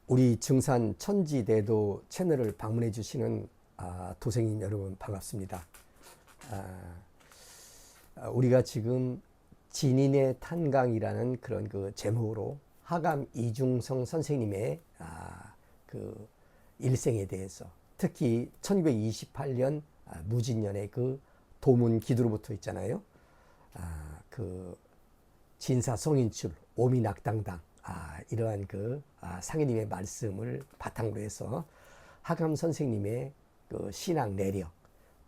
우리 증산 천지대도 채널을 방문해 주시는 도생님 여러분 반갑습니다. 우리가 지금 진인의 탄강이라는 그런 그 제목으로 하감 이중성 선생님의 그 일생에 대해서, 특히 1928년 무진년의 그 도문 기도로부터 있잖아요. 그 진사 성인출 오미낙당당 이러한 그 상인님의 말씀을 바탕으로 해서 하감 선생님의 그 신앙 내력,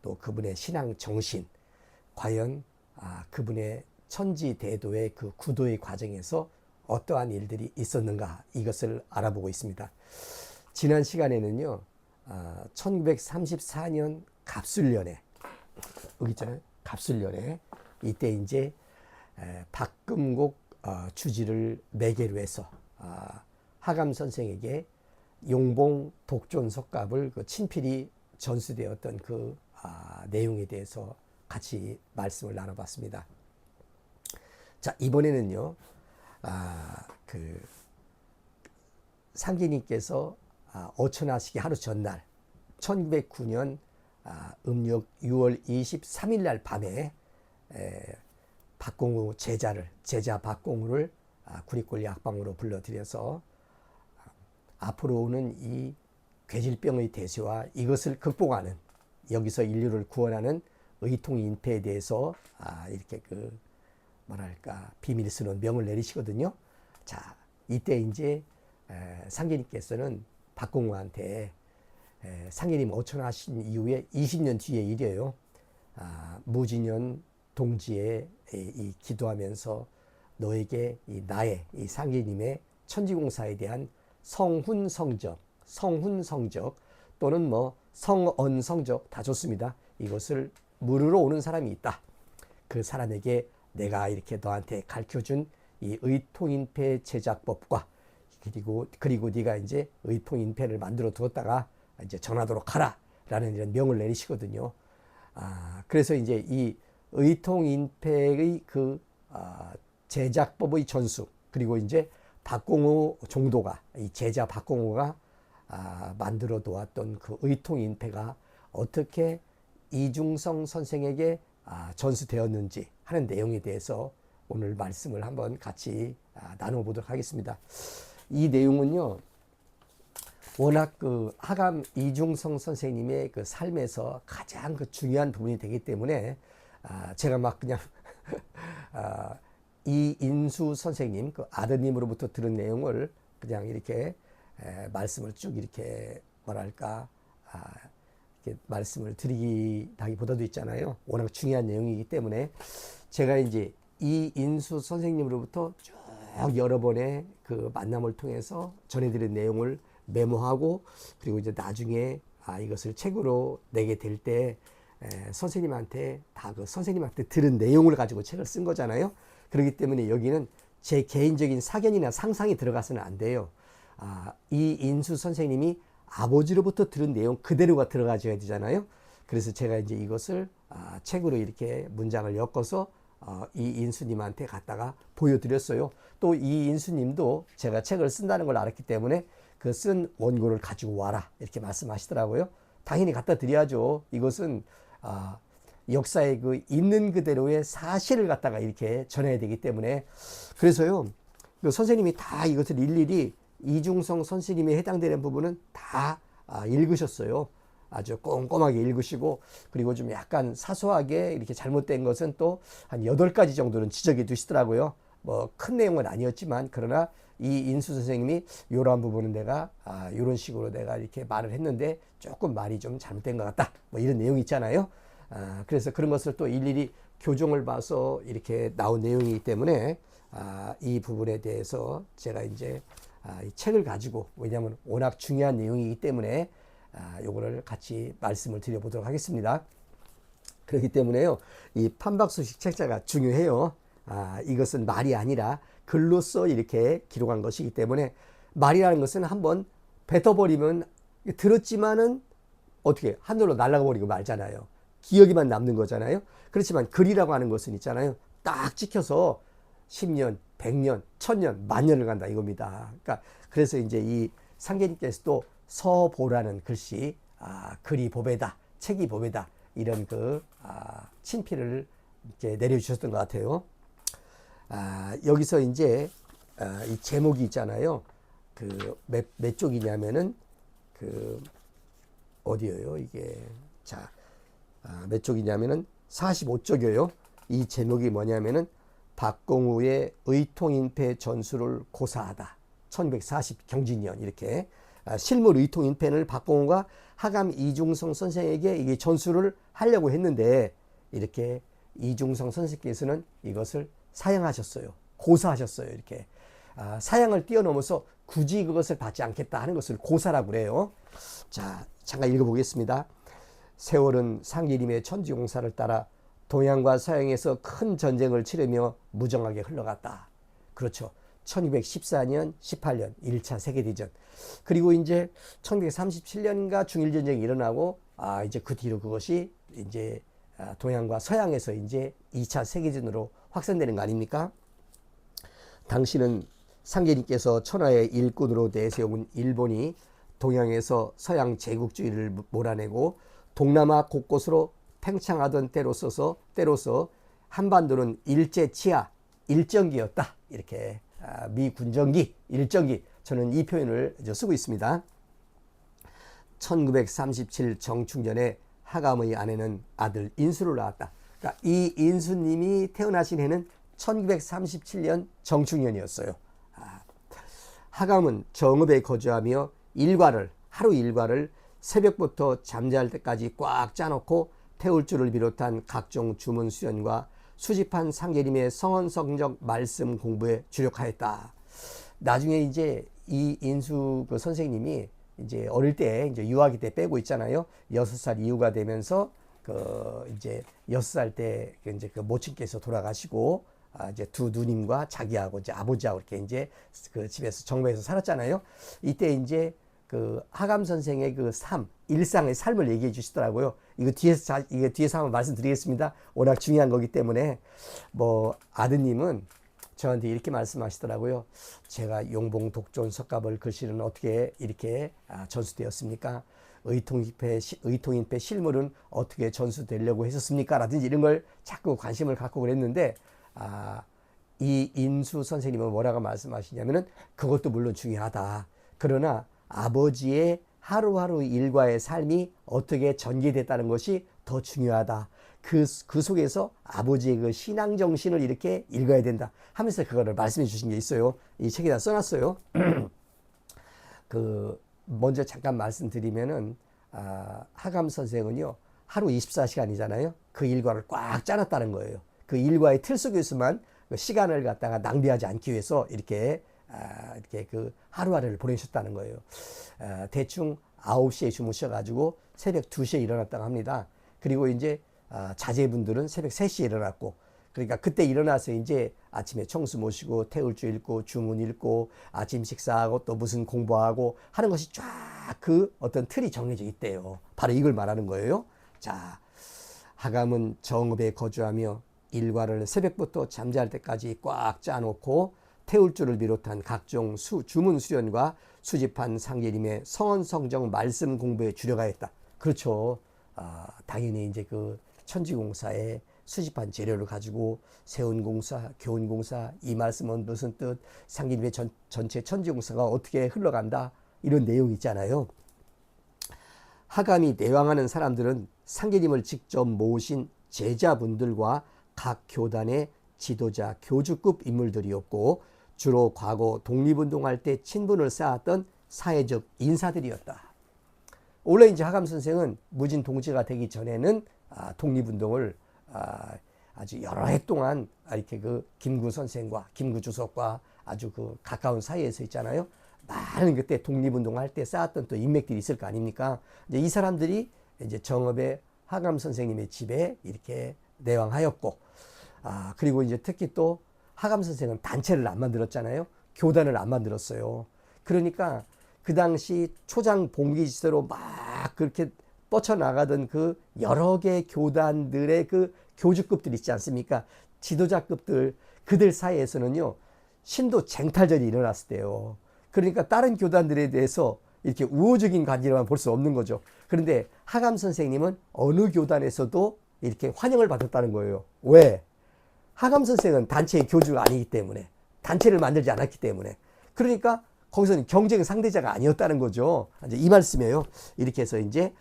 또 그분의 신앙 정신, 과연 그분의 천지대도의 그 구도의 과정에서 어떠한 일들이 있었는가, 이것을 알아보고 있습니다. 지난 시간에는요 1934년 갑술년에, 여기 있잖아요, 갑술년에 이때 이제 박금곡 주지를 매개로 해서 하감 선생에게 용봉 독존 석갑을 그 친필이 전수되었던 그 내용에 대해서 같이 말씀을 나눠봤습니다. 자, 이번에는요 그 상기님께서 어천하시기 하루 전날 1909년 음력 6월 23일 날 밤에 박공우 제자 박공우를 구리골 약방으로 불러들여서 앞으로 오는 이 괴질병의 대세와 이것을 극복하는, 여기서 인류를 구원하는 의통인패에 대해서 이렇게 그 뭐랄까 비밀스러운 명을 내리시거든요. 자, 이때 이제 상계님께서는 박공우한테 상계님 어천하신 이후에 20년 뒤의 일이에요. 무진년 동지에 이 기도하면서 너에게 나의 이 상계님의 천지공사에 대한 성훈성적 또는 뭐 성언성적 다 좋습니다. 이것을 물으러 오는 사람이 있다. 그 사람에게 내가 이렇게 너한테 가르쳐준 이 의통인패 제작법과 그리고 네가 이제 의통인패를 만들어 두었다가 이제 전하도록 하라라는 이런 명을 내리시거든요. 그래서 이제 이 의통인패의 그 제작법의 전수, 그리고 이제 박공우 종도가, 이 제자 박공우가 만들어 놓았던 그 의통인패가 어떻게 이중성 선생에게 전수되었는지 하는 내용에 대해서 오늘 말씀을 한번 같이 나눠보도록 하겠습니다. 이 내용은요 워낙 그 하감 이중성 선생님의 그 삶에서 가장 그 중요한 부분이 되기 때문에 제가 막 그냥 이인수 선생님 그 아드님으로부터 들은 내용을 그냥 이렇게 말씀을 쭉 이렇게 뭐랄까 이렇게 말씀을 드리기보다도 있잖아요. 워낙 중요한 내용이기 때문에 제가 이제 이인수 선생님으로부터 쭉 여러 번의 그 만남을 통해서 전해드린 내용을 메모하고, 그리고 이제 나중에 이것을 책으로 내게 될 때 선생님한테 다 그 선생님한테 들은 내용을 가지고 책을 쓴 거잖아요. 그렇기 때문에 여기는 제 개인적인 사견이나 상상이 들어가서는 안 돼요. 이인수 선생님이 아버지로부터 들은 내용 그대로가 들어가줘야 되잖아요. 그래서 제가 이제 이것을 책으로 이렇게 문장을 엮어서 이인수님한테 갖다가 보여드렸어요. 또 이인수님도 제가 책을 쓴다는 걸 알았기 때문에 그 쓴 원고를 가지고 와라 이렇게 말씀하시더라고요. 당연히 갖다 드려야죠. 이것은 역사의 그 있는 그대로의 사실을 갖다가 이렇게 전해야 되기 때문에. 그래서요 그 선생님이 다 이것을 일일이 이중성 선생님에 해당되는 부분은 다 읽으셨어요. 아주 꼼꼼하게 읽으시고, 그리고 좀 약간 사소하게 이렇게 잘못된 것은 또 한 8가지 정도는 지적해 두시더라고요. 뭐 큰 내용은 아니었지만, 그러나 이 인수 선생님이 이러한 부분은 내가 이런 식으로 내가 이렇게 말을 했는데 조금 말이 좀 잘못된 것 같다, 뭐 이런 내용이 있잖아요. 그래서 그런 것을 또 일일이 교정을 봐서 이렇게 나온 내용이기 때문에 이 부분에 대해서 제가 이제 이 책을 가지고, 왜냐하면 워낙 중요한 내용이기 때문에 요거를 같이 말씀을 드려보도록 하겠습니다. 그렇기 때문에요 이 판박수식 책자가 중요해요. 이것은 말이 아니라 글로써 이렇게 기록한 것이기 때문에, 말이라는 것은 한번 뱉어버리면 들었지만은 어떻게 하늘로 날아가 버리고 말잖아요. 기억이만 남는 거잖아요. 그렇지만 글이라고 하는 것은 있잖아요, 딱 찍혀서 10년, 100년, 1000년, 만년을 간다 이겁니다. 그러니까 그래서 이제 이 상계님께서도 서보라는 글씨, 글이 보배다, 책이 보배다, 이런 친필을 이렇게 내려주셨던 것 같아요. 여기서 이제 이 제목이 있잖아요. 몇 쪽이냐면은 어디예요 이게? 자, 몇 쪽이냐면은 45쪽이에요. 이 제목이 뭐냐면은 박공우의 의통인패 전술을 고사하다. 1240 경진년 이렇게 실물 의통인패를 박공우가 하감 이중성 선생에게 이게 전술을 하려고 했는데 이렇게 이중성 선생께서는 이것을 사양하셨어요. 고사하셨어요. 이렇게 사양을 뛰어넘어서 굳이 그것을 받지 않겠다 하는 것을 고사라고 그래요. 자, 잠깐 읽어보겠습니다. 세월은 상계님의 천지공사를 따라 동양과 서양에서 큰 전쟁을 치르며 무정하게 흘러갔다. 그렇죠. 1214년, 18년 1차 세계대전. 그리고 이제 1237년인가 중일전쟁이 일어나고 이제 그 뒤로 그것이 이제 동양과 서양에서 이제 2차 세계대전으로 확산되는 거 아닙니까? 당시는 상계님께서 천하의 일꾼으로 내세운 일본이 동양에서 서양 제국주의를 몰아내고 동남아 곳곳으로 팽창하던 때로서 한반도는 일제치하 일정기였다. 이렇게 미군정기 일정기, 저는 이 표현을 쓰고 있습니다. 1937 정충년에 하감의 아내는 아들 인수를 낳았다. 그러니까 이 인수님이 태어나신 해는 1937년 정충년이었어요. 하감은 정읍에 거주하며 하루 일과를 새벽부터 잠잘 때까지 꽉 짜놓고 태울주를 비롯한 각종 주문 수련과 수집한 상계님의 성언 성적 말씀 공부에 주력하였다. 나중에 이제 이 인수 선생님이 이제 어릴 때 이제 유아기 때 빼고 있잖아요. 6살 이후가 되면서 이제 6살 때 이제 모친께서 돌아가시고 이제 두 누님과 자기하고 이제 아버지하고 이렇게 이제 집에서 정부에서 살았잖아요. 이때 이제 하감 선생의 일상의 삶을 얘기해 주시더라고요. 이거 뒤에서 한번 말씀드리겠습니다. 워낙 중요한 거기 때문에 아드님은 저한테 이렇게 말씀하시더라고요. 제가 용봉 독존 석갑을 글씨는 어떻게 이렇게 전수되었습니까? 의통인패 실물은 어떻게 전수되려고 했었습니까? 라든지 이런 걸 자꾸 관심을 갖고 그랬는데 이 인수 선생님은 뭐라고 말씀하시냐면은 그것도 물론 중요하다. 그러나 아버지의 하루하루 일과의 삶이 어떻게 전개됐다는 것이 더 중요하다. 그 속에서 아버지의 신앙 정신을 이렇게 읽어야 된다 하면서 그거를 말씀해 주신 게 있어요. 이 책에다 써놨어요. 먼저 잠깐 말씀드리면은 하감 선생은요 하루 24시간이잖아요. 그 일과를 꽉 짜놨다는 거예요. 그 일과의 틀 속에서만 시간을 갖다가 낭비하지 않기 위해서 이렇게 하루하루를 보내셨다는 거예요. 대충 9시에 주무셔가지고 새벽 2시에 일어났다고 합니다. 그리고 이제 자제분들은 새벽 3시에 일어났고, 그러니까 그때 일어나서 이제 아침에 청수 모시고 태울주 읽고 주문 읽고 아침 식사하고 또 무슨 공부하고 하는 것이 쫙 어떤 틀이 정해져 있대요. 바로 이걸 말하는 거예요. 자, 하감은 정읍에 거주하며 일과를 새벽부터 잠잘 때까지 꽉 짜놓고 태울주를 비롯한 각종 주문 수련과 수집한 상계님의 성언 성정 말씀 공부에 주력하였다. 그렇죠. 당연히 이제 천지공사에 수집한 재료를 가지고 세운공사, 교훈공사, 이 말씀은 무슨 뜻, 상계님의 전체 천지공사가 어떻게 흘러간다, 이런 내용이 있잖아요. 하감이 내왕하는 사람들은 상계님을 직접 모으신 제자분들과 각 교단의 지도자, 교주급 인물들이었고 주로 과거 독립운동할 때 친분을 쌓았던 사회적 인사들이었다. 원래 이제 하감 선생은 무진 동지가 되기 전에는 독립운동을 아주 여러 해 동안 이렇게 김구 선생과 김구 주석과 아주 가까운 사이에서 있잖아요. 많은 그때 독립운동할 때 쌓았던 또 인맥들이 있을 거 아닙니까? 이제 이 사람들이 이제 정읍의 하감 선생님의 집에 이렇게 내왕하였고, 그리고 이제 특히 또 하감 선생은 단체를 안 만들었잖아요. 교단을 안 만들었어요. 그러니까 그 당시 초장 봉기지대로 막 그렇게 뻗쳐나가던 여러 개 교단들의 교주급들 있지 않습니까? 지도자급들, 그들 사이에서는요, 신도 쟁탈전이 일어났을 때요. 그러니까 다른 교단들에 대해서 이렇게 우호적인 관계만 볼 수 없는 거죠. 그런데 하감 선생님은 어느 교단에서도 이렇게 환영을 받았다는 거예요. 왜? 하감 선생은 단체의 교주가 아니기 때문에, 단체를 만들지 않았기 때문에. 그러니까 거기서는 경쟁 상대자가 아니었다는 거죠. 이제 이 말씀이에요. 이렇게 해서 이제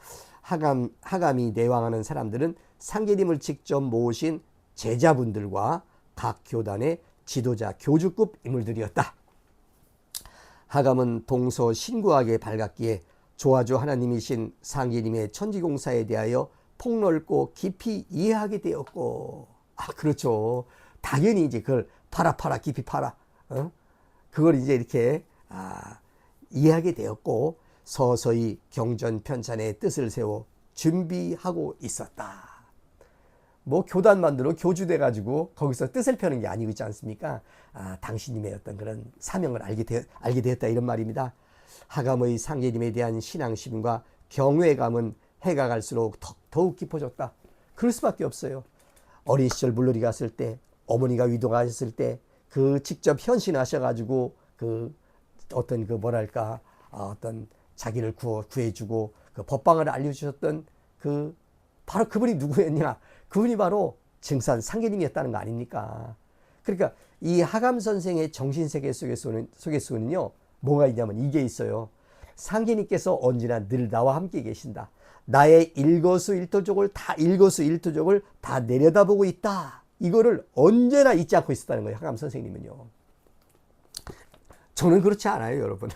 하감이 내왕하는 사람들은 상계님을 직접 모으신 제자분들과 각 교단의 지도자 교주급 인물들이었다. 하감은 동서 신구하게 밝았기에 조화조 하나님이신 상계님의 천지공사에 대하여 폭넓고 깊이 이해하게 되었고, 그렇죠. 당연히 이제 그걸 팔아 깊이 팔아. 그걸 이제 이렇게 이해하게 되었고, 서서히 경전 편찬의 뜻을 세워 준비하고 있었다. 뭐 교단 만들어 교주돼 가지고 거기서 뜻을 펴는 게 아니고 있지 않습니까? 당신님의 어떤 그런 사명을 알게 되었다 이런 말입니다. 하감의 상계님에 대한 신앙심과 경외감은 해가 갈수록 더욱 깊어졌다. 그럴 수밖에 없어요. 어린 시절 물놀이 갔을 때, 어머니가 위도하셨을 때 그 직접 현신하셔가지고 그 어떤 그 뭐랄까 어떤 자기를 구해주고 그 법방을 알려주셨던 그 바로 그분이 누구였냐? 그분이 바로 증산 상계님이었다는 거 아닙니까? 그러니까 이 하감 선생의 정신세계 속에서는요 뭐가 있냐면 이게 있어요. 상계님께서 언제나 늘 나와 함께 계신다. 나의 일거수일투족을 다 내려다보고 있다. 이거를 언제나 잊지 않고 있었다는 거예요. 하감 선생님은요. 저는 그렇지 않아요, 여러분.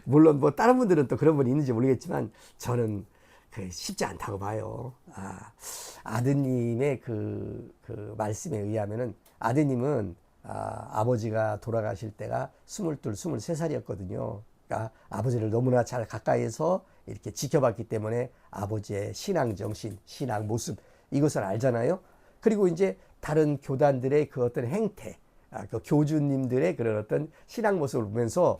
물론 뭐 다른 분들은 또 그런 분이 있는지 모르겠지만 저는 쉽지 않다고 봐요. 아드님의 그 말씀에 의하면은 아드님은 아버지가 돌아가실 때가 22, 23살이었거든요. 그러니까 아버지를 너무나 잘 가까이에서 이렇게 지켜봤기 때문에 아버지의 신앙 정신, 신앙 모습 이것을 알잖아요. 그리고 이제 다른 교단들의 그 어떤 행태, 그 교주님들의 그런 어떤 신앙 모습을 보면서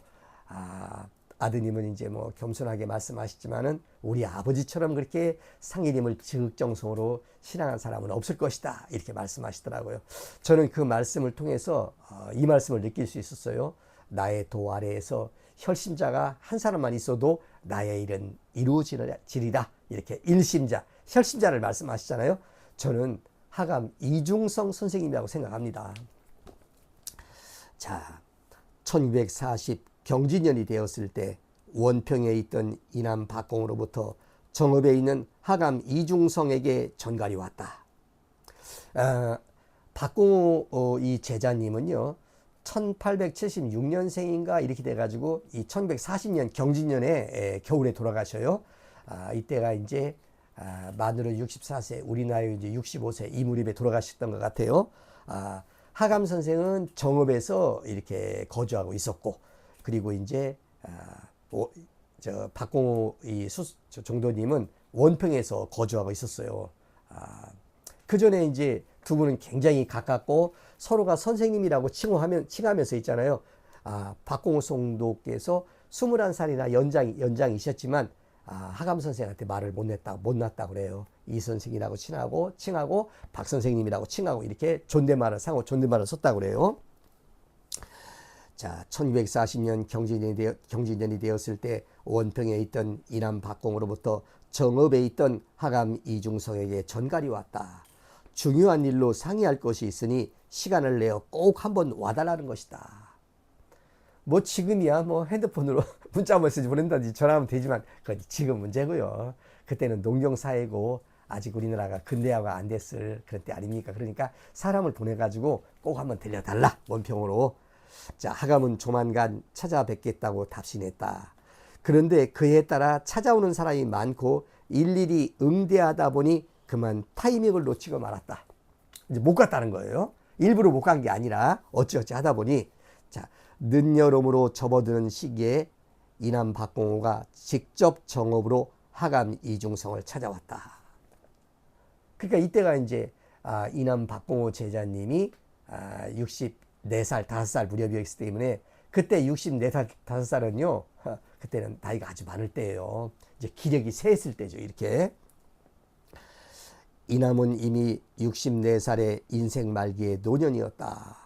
아드님은 이제 뭐 겸손하게 말씀하시지만은 우리 아버지처럼 그렇게 상계님을 지극정성으로 신앙한 사람은 없을 것이다 이렇게 말씀하시더라고요. 저는 그 말씀을 통해서 이 말씀을 느낄 수 있었어요. 나의 도 아래에서 혈심자가 한 사람만 있어도 나의 일은 이루어지리라 이렇게 일심자, 혈심자를 말씀하시잖아요. 저는 하감 이중성 선생님이라고 생각합니다. 자, 1240 경진년이 되었을 때 원평에 있던 이남 박공으로부터 정읍에 있는 하감 이중성에게 전갈이 왔다. 박공호 이 제자님은요 1876년생인가 이렇게 돼가지고 이 1940년 경진년에 겨울에 돌아가셔요. 이때가 이제 만으로 64세, 우리 나이 이제 65세 이 무렵에 돌아가셨던 것 같아요. 하감 선생은 정읍에서 이렇게 거주하고 있었고, 그리고 이제 박공호 이 종도님은 원평에서 거주하고 있었어요. 그 전에 이제 두 분은 굉장히 가깝고 서로가 선생님이라고 칭하면서 있잖아요. 박공호 송도께서 21살이나 연장이셨지만 하감 선생한테 말을 못 놨다 그래요. 이 선생이라고 칭하고 박 선생님이라고 칭하고 이렇게 존댓말을 썼다 그래요. 자, 1240년 경진년이 되었을 때 원평에 있던 이남 박공으로부터 정읍에 있던 하감 이중성에게 전갈이 왔다. 중요한 일로 상의할 것이 있으니 시간을 내어 꼭 한번 와달라는 것이다. 뭐 지금이야 뭐 핸드폰으로 문자 메시지 보낸다든지 전화하면 되지만 그건 지금 문제고요. 그때는 농경사회고 아직 우리나라가 근대화가 안 됐을 그런 때 아닙니까? 그러니까 사람을 보내가지고 꼭 한번 들려달라 원평으로. 자, 하감은 조만간 찾아뵙겠다고 답신했다. 그런데 그에 따라 찾아오는 사람이 많고 일일이 응대하다 보니 그만 타이밍을 놓치고 말았다. 이제 못 갔다는 거예요. 일부러 못 간 게 아니라 어찌어찌 하다 보니 자, 늦여름으로 접어드는 시기에 이남 박공호가 직접 정읍으로 하감 이중성을 찾아왔다. 그러니까 이때가 이제 이남 박공호 제자님이 64살, 5살 무렵이었기 때문에 그때 64살, 5살은요 그때는 나이가 아주 많을 때예요. 이제 기력이 쇠했을 때죠. 이렇게 이남은 이미 64살의 인생 말기의 노년이었다.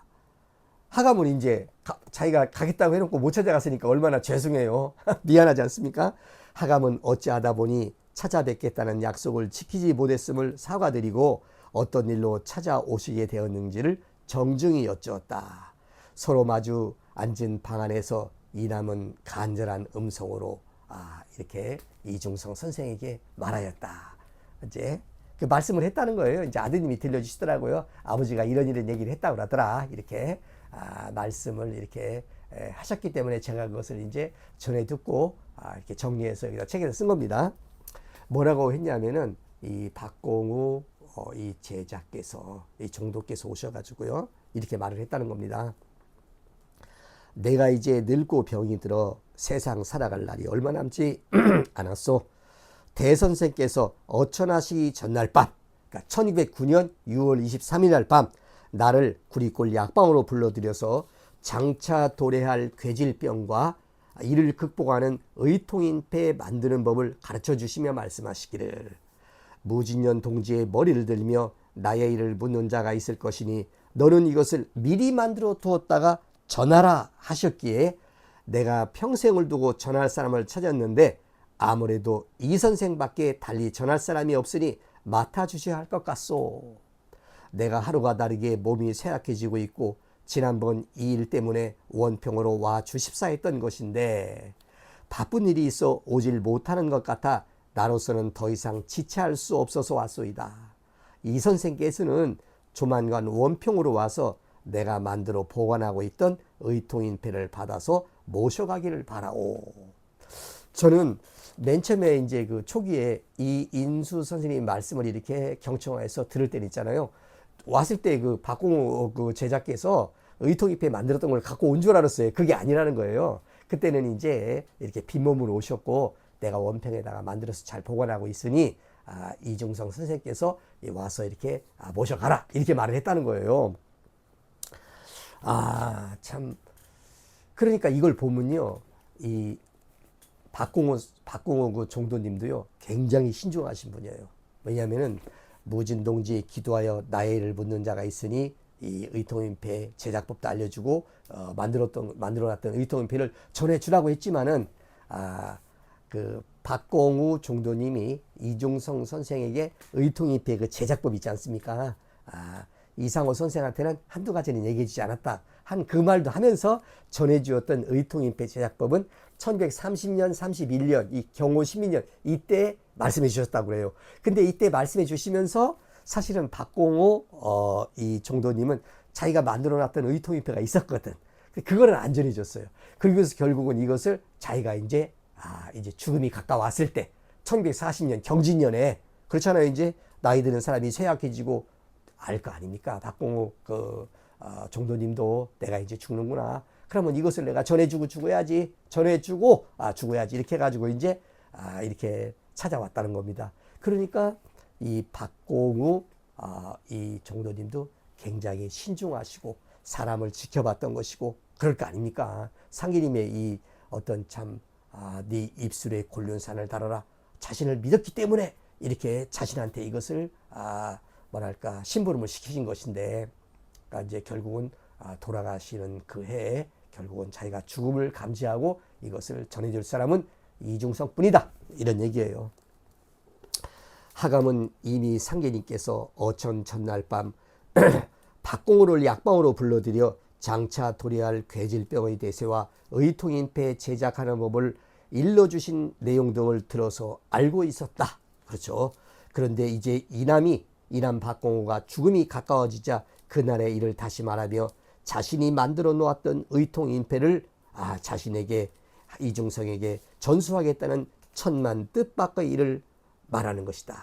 하감은 이제 자기가 가겠다고 해놓고 못 찾아갔으니까 얼마나 죄송해요. 미안하지 않습니까? 하감은 어찌하다 보니 찾아뵙겠다는 약속을 지키지 못했음을 사과드리고 어떤 일로 찾아오시게 되었는지를 정중히 여쭈었다. 서로 마주 앉은 방 안에서 이남은 간절한 음성으로 이렇게 이중성 선생에게 말하였다. 이제 그 말씀을 했다는 거예요. 이제 아드님이 들려주시더라고요. 아버지가 이런 얘기를 했다고 그러더라. 이렇게 말씀을 이렇게 하셨기 때문에 제가 그것을 이제 전해 듣고 이렇게 정리해서 여기다 책에서 쓴 겁니다. 뭐라고 했냐면은 이 박공우 이 제자께서 이 종도께서 오셔가지고요 이렇게 말을 했다는 겁니다. 내가 이제 늙고 병이 들어 세상 살아갈 날이 얼마 남지 않았소. 대선생께서 어천하시기 전날 밤, 그러니까 1209년 6월 23일 날 밤 나를 구리골 약방으로 불러들여서 장차 도래할 괴질병과 이를 극복하는 의통인패 만드는 법을 가르쳐 주시며 말씀하시기를 무진년 동지의 머리를 들며 나의 일을 묻는 자가 있을 것이니 너는 이것을 미리 만들어 두었다가 전하라 하셨기에 내가 평생을 두고 전할 사람을 찾았는데 아무래도 이 선생밖에 달리 전할 사람이 없으니 맡아주셔야 할 것 같소. 내가 하루가 다르게 몸이 쇠약해지고 있고 지난번 이 일 때문에 원평으로 와 주십사 했던 것인데 바쁜 일이 있어 오질 못하는 것 같아 나로서는 더 이상 지체할 수 없어서 왔소이다. 이 선생께서는 조만간 원평으로 와서 내가 만들어 보관하고 있던 의통인패를 받아서 모셔가기를 바라오. 저는 맨 처음에 이제 그 초기에 이 인수 선생님 말씀을 이렇게 경청해서 들을 때는 있잖아요. 왔을 때 그 박공우 그 제자께서 의통인패 만들었던 걸 갖고 온 줄 알았어요. 그게 아니라는 거예요. 그때는 이제 이렇게 빈몸으로 오셨고 내가 원평에다가 만들어서 잘 보관하고 있으니 이중성 선생께서 와서 이렇게 모셔가라 이렇게 말을 했다는 거예요. 참 그러니까 이걸 보면요 이 박공호 그 종도님도요 굉장히 신중하신 분이에요. 왜냐하면은 무진동지에 기도하여 나의 일을 묻는 자가 있으니 이 의통인패 제작법도 알려주고 만들어놨던 의통인패를 전해주라고 했지만은 그 박공우 종도님이 이중성 선생에게 의통인패 그 제작법 있지 않습니까? 이상호 선생한테는 한두 가지는 얘기해주지 않았다 한 그 말도 하면서 전해주었던 의통인패 제작법은 1930년 31년 이 경호 12년 이때 말씀해 주셨다고 그래요. 근데 이때 말씀해 주시면서 사실은 박공호 이 종도님은 자기가 만들어 놨던 의통인패가 있었거든. 그거를 안 전해 줬어요. 그래서 결국은 이것을 자기가 이제 죽음이 가까웠을 때 1940년 경진년에 그렇잖아요. 이제 나이 드는 사람이 쇠약해지고 알 거 아닙니까? 박공호 그 종도님도 내가 이제 죽는구나. 그러면 이것을 내가 전해주고 죽어야지. 전해주고 죽어야지. 이렇게 해가지고 이제 이렇게 찾아왔다는 겁니다. 그러니까 이 박공우 이 종도님도 굉장히 신중하시고 사람을 지켜봤던 것이고 그럴 거 아닙니까? 상기님의 이 어떤 참 네 입술에 곤륜산을 달아라 자신을 믿었기 때문에 이렇게 자신한테 이것을 뭐랄까 심부름을 시키신 것인데 그러니까 이제 결국은 돌아가시는 그 해에 결국은 자기가 죽음을 감지하고 이것을 전해줄 사람은 이중성 뿐이다 이런 얘기예요. 하감은 이미 상계님께서 어천 전날 밤 박공우를 약방으로 불러들여 장차 도래할 괴질병의 대세와 의통인패 제작하는 법을 일러주신 내용 등을 들어서 알고 있었다. 그렇죠. 그런데 이제 이남 박공우가 죽음이 가까워지자 그날의 일을 다시 말하며 자신이 만들어 놓았던 의통인패를 자신에게 이중성에게 전수하겠다는 천만 뜻밖의 일을 말하는 것이다.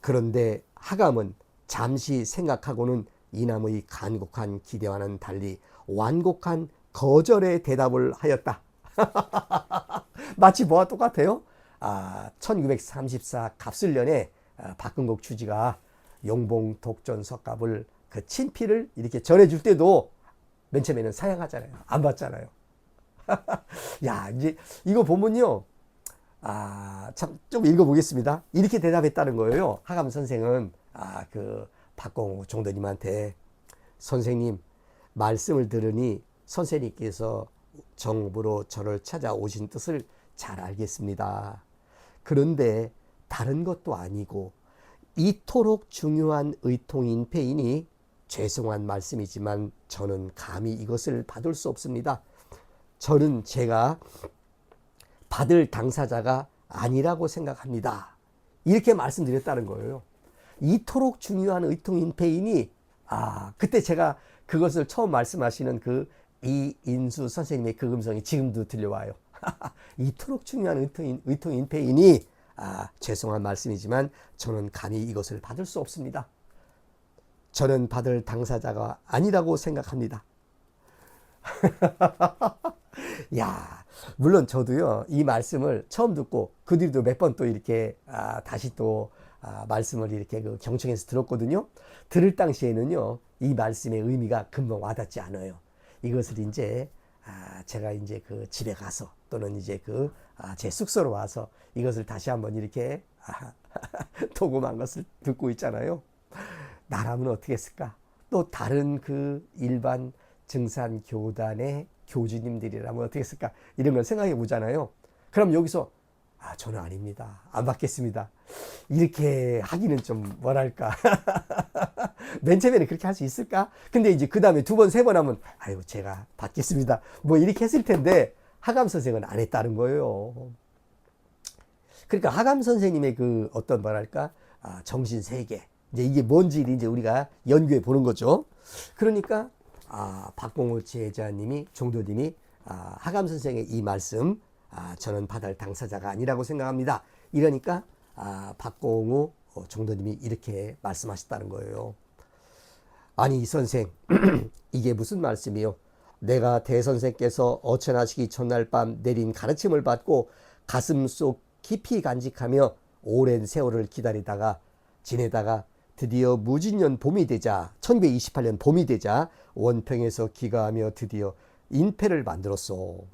그런데 하감은 잠시 생각하고는 이남의 간곡한 기대와는 달리 완곡한 거절의 대답을 하였다. 마치 뭐와 똑같아요? 1934 갑술년에 박근국 주지가 용봉 독전 석갑을 그 친필을 이렇게 전해줄 때도 맨 처음에는 사양하잖아요. 안 받잖아요. 야, 이제 이거 보면요. 참 좀 읽어보겠습니다. 이렇게 대답했다는 거예요. 하감 선생은 그 박공우 종도님한테 선생님, 말씀을 들으니 선생님께서 정부로 저를 찾아오신 뜻을 잘 알겠습니다. 그런데 다른 것도 아니고 이토록 중요한 의통인폐이니 죄송한 말씀이지만 저는 감히 이것을 받을 수 없습니다. 저는 제가 받을 당사자가 아니라고 생각합니다. 이렇게 말씀드렸다는 거예요. 이토록 중요한 의통인폐이니 그때 제가 그것을 처음 말씀하시는 그 이인수 선생님의 그 음성이 지금도 들려와요. 이토록 중요한 의통인폐이니 죄송한 말씀이지만 저는 감히 이것을 받을 수 없습니다. 저는 받을 당사자가 아니라고 생각합니다. 야, 물론 저도요 이 말씀을 처음 듣고 그 뒤로도 몇 번 또 이렇게 다시 또 말씀을 이렇게 그 경청해서 들었거든요. 들을 당시에는요 이 말씀의 의미가 금방 와닿지 않아요. 이것을 이제 제가 이제 그 집에 가서 또는 이제 그 제 숙소로 와서 이것을 다시 한번 이렇게 녹음한 것을 듣고 있잖아요. 나라면 어떻게 했을까? 또 다른 그 일반 증산 교단의 교주님들이라면 어떻게 했을까? 이런 걸 생각해 보잖아요. 그럼 여기서 저는 아닙니다. 안 받겠습니다. 이렇게 하기는 좀 뭐랄까. 맨 처음에는 그렇게 할 수 있을까? 근데 이제 그 다음에 두 번, 세 번 하면 아이고 제가 받겠습니다. 뭐 이렇게 했을 텐데 하감 선생은 안 했다는 거예요. 그러니까 하감 선생님의 그 어떤 뭐랄까 정신 세계 이제 이게 뭔지 이제 우리가 연구해 보는 거죠. 그러니까 박봉호 제자님이 종도님이 하감 선생의 이 말씀 저는 받을 당사자가 아니라고 생각합니다. 이러니까 박봉호 종도님이 이렇게 말씀하셨다는 거예요. 아니 이 선생 이게 무슨 말씀이요? 내가 대선생께서 어천하시기 전날 밤 내린 가르침을 받고 가슴속 깊이 간직하며 오랜 세월을 기다리다가 지내다가 드디어 무진년 봄이 되자 1928년 봄이 되자 원평에서 귀가하며 드디어 인패를 만들었소.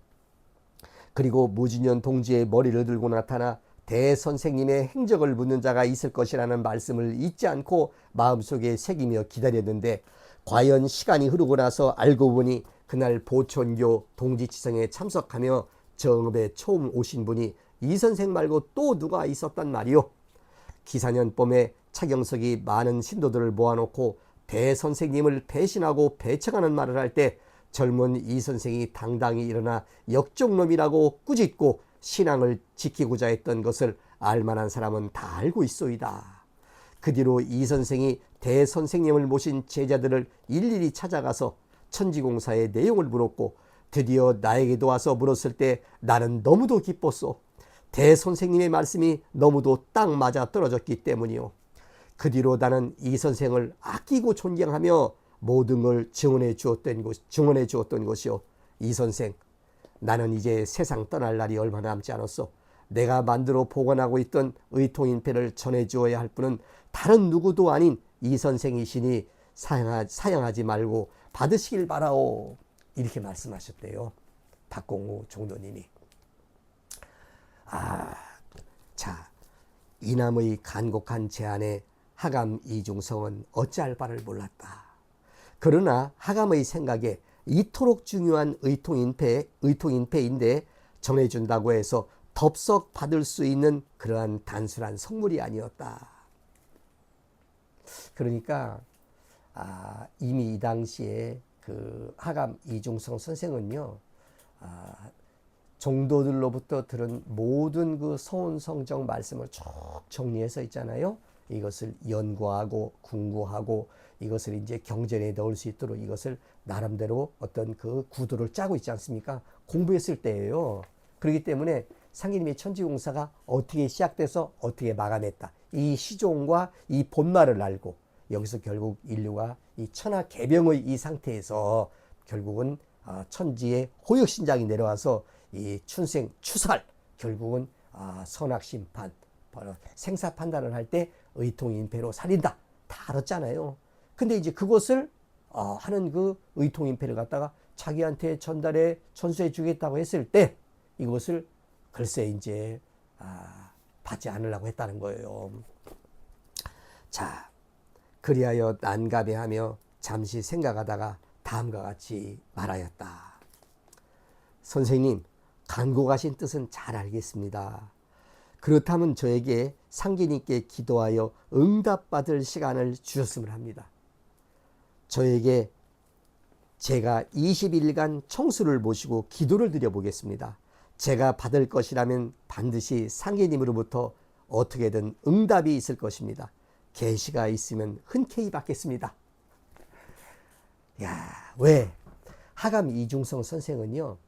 그리고 무진년 동지의 머리를 들고 나타나 대선생님의 행적을 묻는 자가 있을 것이라는 말씀을 잊지 않고 마음속에 새기며 기다렸는데 과연 시간이 흐르고 나서 알고 보니 그날 보천교 동지치성에 참석하며 정읍에 처음 오신 분이 이 선생 말고 또 누가 있었단 말이오. 기사년 봄에 차경석이 많은 신도들을 모아놓고 대선생님을 배신하고 배척하는 말을 할 때 젊은 이 선생이 당당히 일어나 역적놈이라고 꾸짖고 신앙을 지키고자 했던 것을 알만한 사람은 다 알고 있소이다. 그 뒤로 이 선생이 대선생님을 모신 제자들을 일일이 찾아가서 천지공사의 내용을 물었고 드디어 나에게도 와서 물었을 때 나는 너무도 기뻤소. 대선생님의 말씀이 너무도 딱 맞아 떨어졌기 때문이요. 그 뒤로 나는 이 선생을 아끼고 존경하며 모든 걸 증언해 주었던 것이요. 이 선생, 나는 이제 세상 떠날 날이 얼마 남지 않았어. 내가 만들어 보관하고 있던 의통인패를 전해주어야 할 분은 다른 누구도 아닌 이 선생이시니 사양하지 말고 받으시길 바라오. 이렇게 말씀하셨대요. 박공호 종도님이. 자, 이남의 간곡한 제안에 하감 이중성은 어찌할 바를 몰랐다. 그러나 하감의 생각에 이토록 중요한 의통인패인데 전해준다고 해서 덥석 받을 수 있는 그러한 단순한 선물이 아니었다. 그러니까 이미 이 당시에 그 하감 이중성 선생은요, 종도들로부터 들은 모든 그 서훈성정 말씀을 쭉 정리해서 있잖아요. 이것을 연구하고 궁구하고 이것을 이제 경전에 넣을 수 있도록 이것을 나름대로 어떤 그 구도를 짜고 있지 않습니까? 공부했을 때예요. 그렇기 때문에 상인님의 천지공사가 어떻게 시작돼서 어떻게 마감했다. 이 시종과 이 본말을 알고 여기서 결국 인류가 이 천하 개병의 이 상태에서 결국은 천지의 호역신장이 내려와서 이 춘생 추살 결국은 선악심판 생사 판단을 할 때 의통인패로 살인다 다 알았잖아요. 근데 이제 그것을 하는 그 의통인패를 갖다가 자기한테 전수해 주겠다고 했을 때 이것을 글쎄 이제 받지 않으려고 했다는 거예요. 자, 그리하여 난감해하며 잠시 생각하다가 다음과 같이 말하였다. 선생님, 간곡하신 뜻은 잘 알겠습니다. 그렇다면 저에게 상기님께 기도하여 응답받을 시간을 주셨으면 합니다. 저에게 제가 20일간 청수를 모시고 기도를 드려보겠습니다. 제가 받을 것이라면 반드시 상계님으로부터 어떻게든 응답이 있을 것입니다. 계시가 있으면 흔쾌히 받겠습니다. 야, 왜? 하감 이중성 선생은요,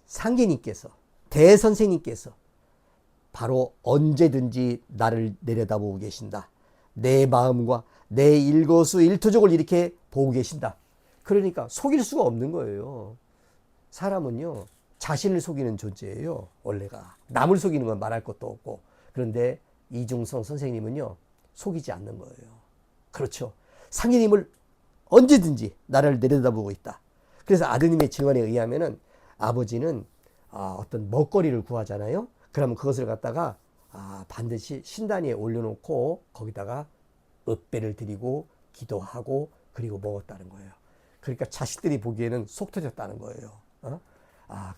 상계님께서, 대선생님께서 바로 언제든지 나를 내려다보고 계신다. 내 마음과 내 일거수일투족을 이렇게 보고 계신다. 그러니까 속일 수가 없는 거예요. 사람은요, 자신을 속이는 존재예요. 원래가. 남을 속이는 건 말할 것도 없고. 그런데 이중성 선생님은요, 속이지 않는 거예요. 그렇죠. 상인님을 언제든지 나를 내려다보고 있다. 그래서 아드님의 증언에 의하면은 아버지는 어떤 먹거리를 구하잖아요. 그러면 그것을 갖다가 반드시 신단 위에 올려놓고 거기다가 읍배를 드리고 기도하고 그리고 먹었다는 거예요. 그러니까 자식들이 보기에는 속 터졌다는 거예요.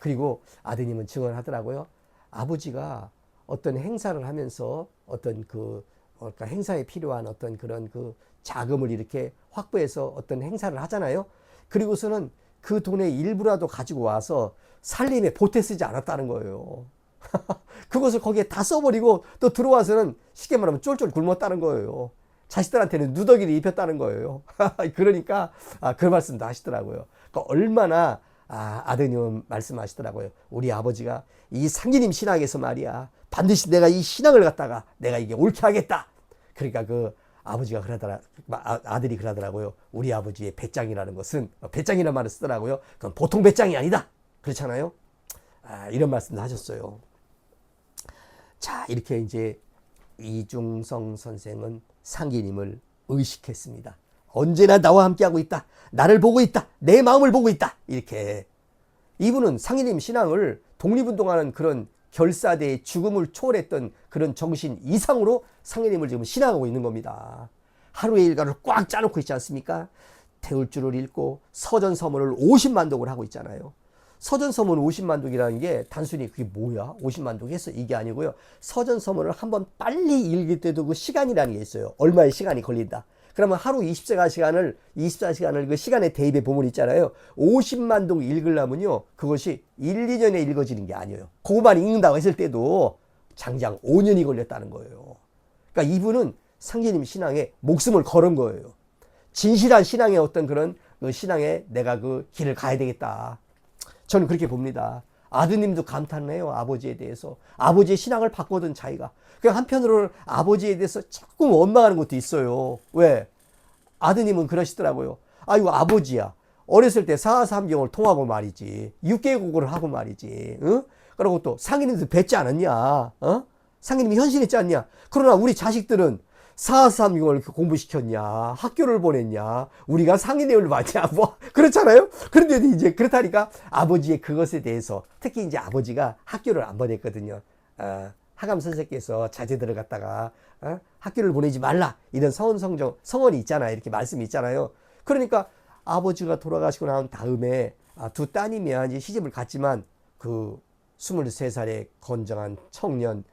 그리고 아드님은 증언하더라고요. 아버지가 어떤 행사를 하면서 어떤 행사에 필요한 어떤 그런 자금을 이렇게 확보해서 어떤 행사를 하잖아요. 그리고서는 그 돈의 일부라도 가지고 와서 살림에 보태 쓰지 않았다는 거예요. 그것을 거기에 다 써버리고 또 들어와서는 쉽게 말하면 쫄쫄 굶었다는 거예요. 자식들한테는 누더기를 입혔다는 거예요. 그러니까 그 말씀도 하시더라고요. 그러니까 얼마나 아드님은 말씀하시더라고요. 우리 아버지가 이 상기님 신앙에서 말이야, 반드시 내가 이 신앙을 갖다가 내가 이게 옳게 하겠다. 그러니까 아버지가 아들이 그러더라고요. 우리 아버지의 배짱이라는 것은, 배짱이라는 말을 쓰더라고요. 그건 보통 배짱이 아니다. 그렇잖아요. 이런 말씀도 하셨어요. 자, 이렇게 이제 이중성 선생은 상기님을 의식했습니다. 언제나 나와 함께하고 있다. 나를 보고 있다. 내 마음을 보고 있다. 이렇게. 이분은 상기님 신앙을 독립운동하는 그런 결사대의 죽음을 초월했던 그런 정신 이상으로 상기님을 지금 신앙하고 있는 겁니다. 하루의 일과를 꽉 짜놓고 있지 않습니까? 태울주를 읽고 서전서문을 50만독을 하고 있잖아요. 서전서문 50만독이라는 게 단순히 그게 뭐야? 50만독 했어? 이게 아니고요. 서전서문을 한번 빨리 읽을 때도 그 시간이라는 게 있어요. 얼마의 시간이 걸린다. 그러면 하루 24시간을 그 시간에 대입해 보면 있잖아요. 50만독 읽으려면요. 그것이 1, 2년에 읽어지는 게 아니에요. 그거만 읽는다고 했을 때도 장장 5년이 걸렸다는 거예요. 그러니까 이분은 상계님 신앙에 목숨을 걸은 거예요. 진실한 신앙의 어떤 그런 신앙에 내가 그 길을 가야 되겠다. 저는 그렇게 봅니다. 아드님도 감탄을 해요. 아버지에 대해서. 아버지의 신앙을 바꾸던 자기가. 그냥 한편으로는 아버지에 대해서 조금 원망하는 것도 있어요. 왜? 아드님은 그러시더라고요. 이거 아버지야. 어렸을 때 사하삼경을 통하고 말이지. 6개국어를 하고 말이지. 응? 그리고 또 상인님도 뵙지 않았냐? 상인님이 현실했지 않냐? 그러나 우리 자식들은 사하삼경을 공부시켰냐? 학교를 보냈냐? 우리가 상인회를 맞냐? 뭐 그렇잖아요. 그런데 이제 그렇다니까 아버지의 그것에 대해서 특히 이제 아버지가 학교를 안 보냈거든요. 하감 선생께서 자제들을 갖다가 학교를 보내지 말라 이런 성언이 있잖아요. 이렇게 말씀이 있잖아요. 그러니까 아버지가 돌아가시고 난 다음에 두 따님이 이제 시집을 갔지만 그 23살의 건장한 청년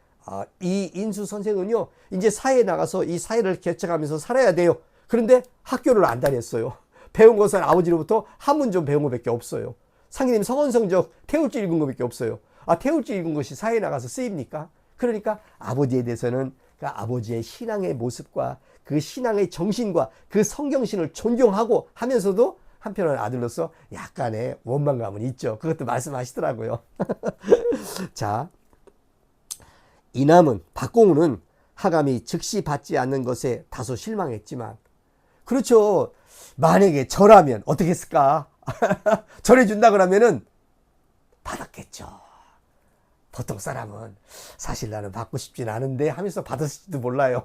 이 인수 선생은요, 이제 사회에 나가서 이 사회를 개척하면서 살아야 돼요. 그런데 학교를 안 다녔어요. 배운 것은 아버지로부터 한문 좀 배운 것밖에 없어요. 상기님 성언성적 태울주 읽은 것밖에 없어요. 태울주 읽은 것이 사회에 나가서 쓰입니까? 그러니까 아버지에 대해서는 그 아버지의 신앙의 모습과 그 신앙의 정신과 그 성경신을 존경하고 하면서도 한편으로는 아들로서 약간의 원망감은 있죠. 그것도 말씀하시더라고요. 자, 이남은 박공우는 하감이 즉시 받지 않는 것에 다소 실망했지만, 그렇죠. 만약에 저라면 어떻게 했을까? 전해준다 그러면은 받았겠죠. 보통 사람은 사실 나는 받고 싶진 않은데 하면서 받았을지도 몰라요.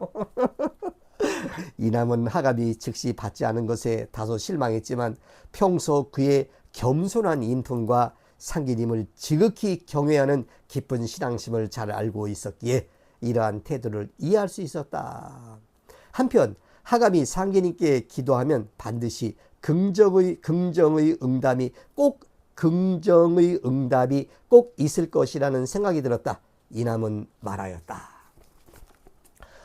이남은 하감이 즉시 받지 않은 것에 다소 실망했지만 평소 그의 겸손한 인품과 상기님을 지극히 경외하는 깊은 신앙심을 잘 알고 있었기에 이러한 태도를 이해할 수 있었다. 한편 하감이 상계님께 기도하면 반드시 긍정의 응답이 꼭 있을 것이라는 생각이 들었다. 이남은 말하였다.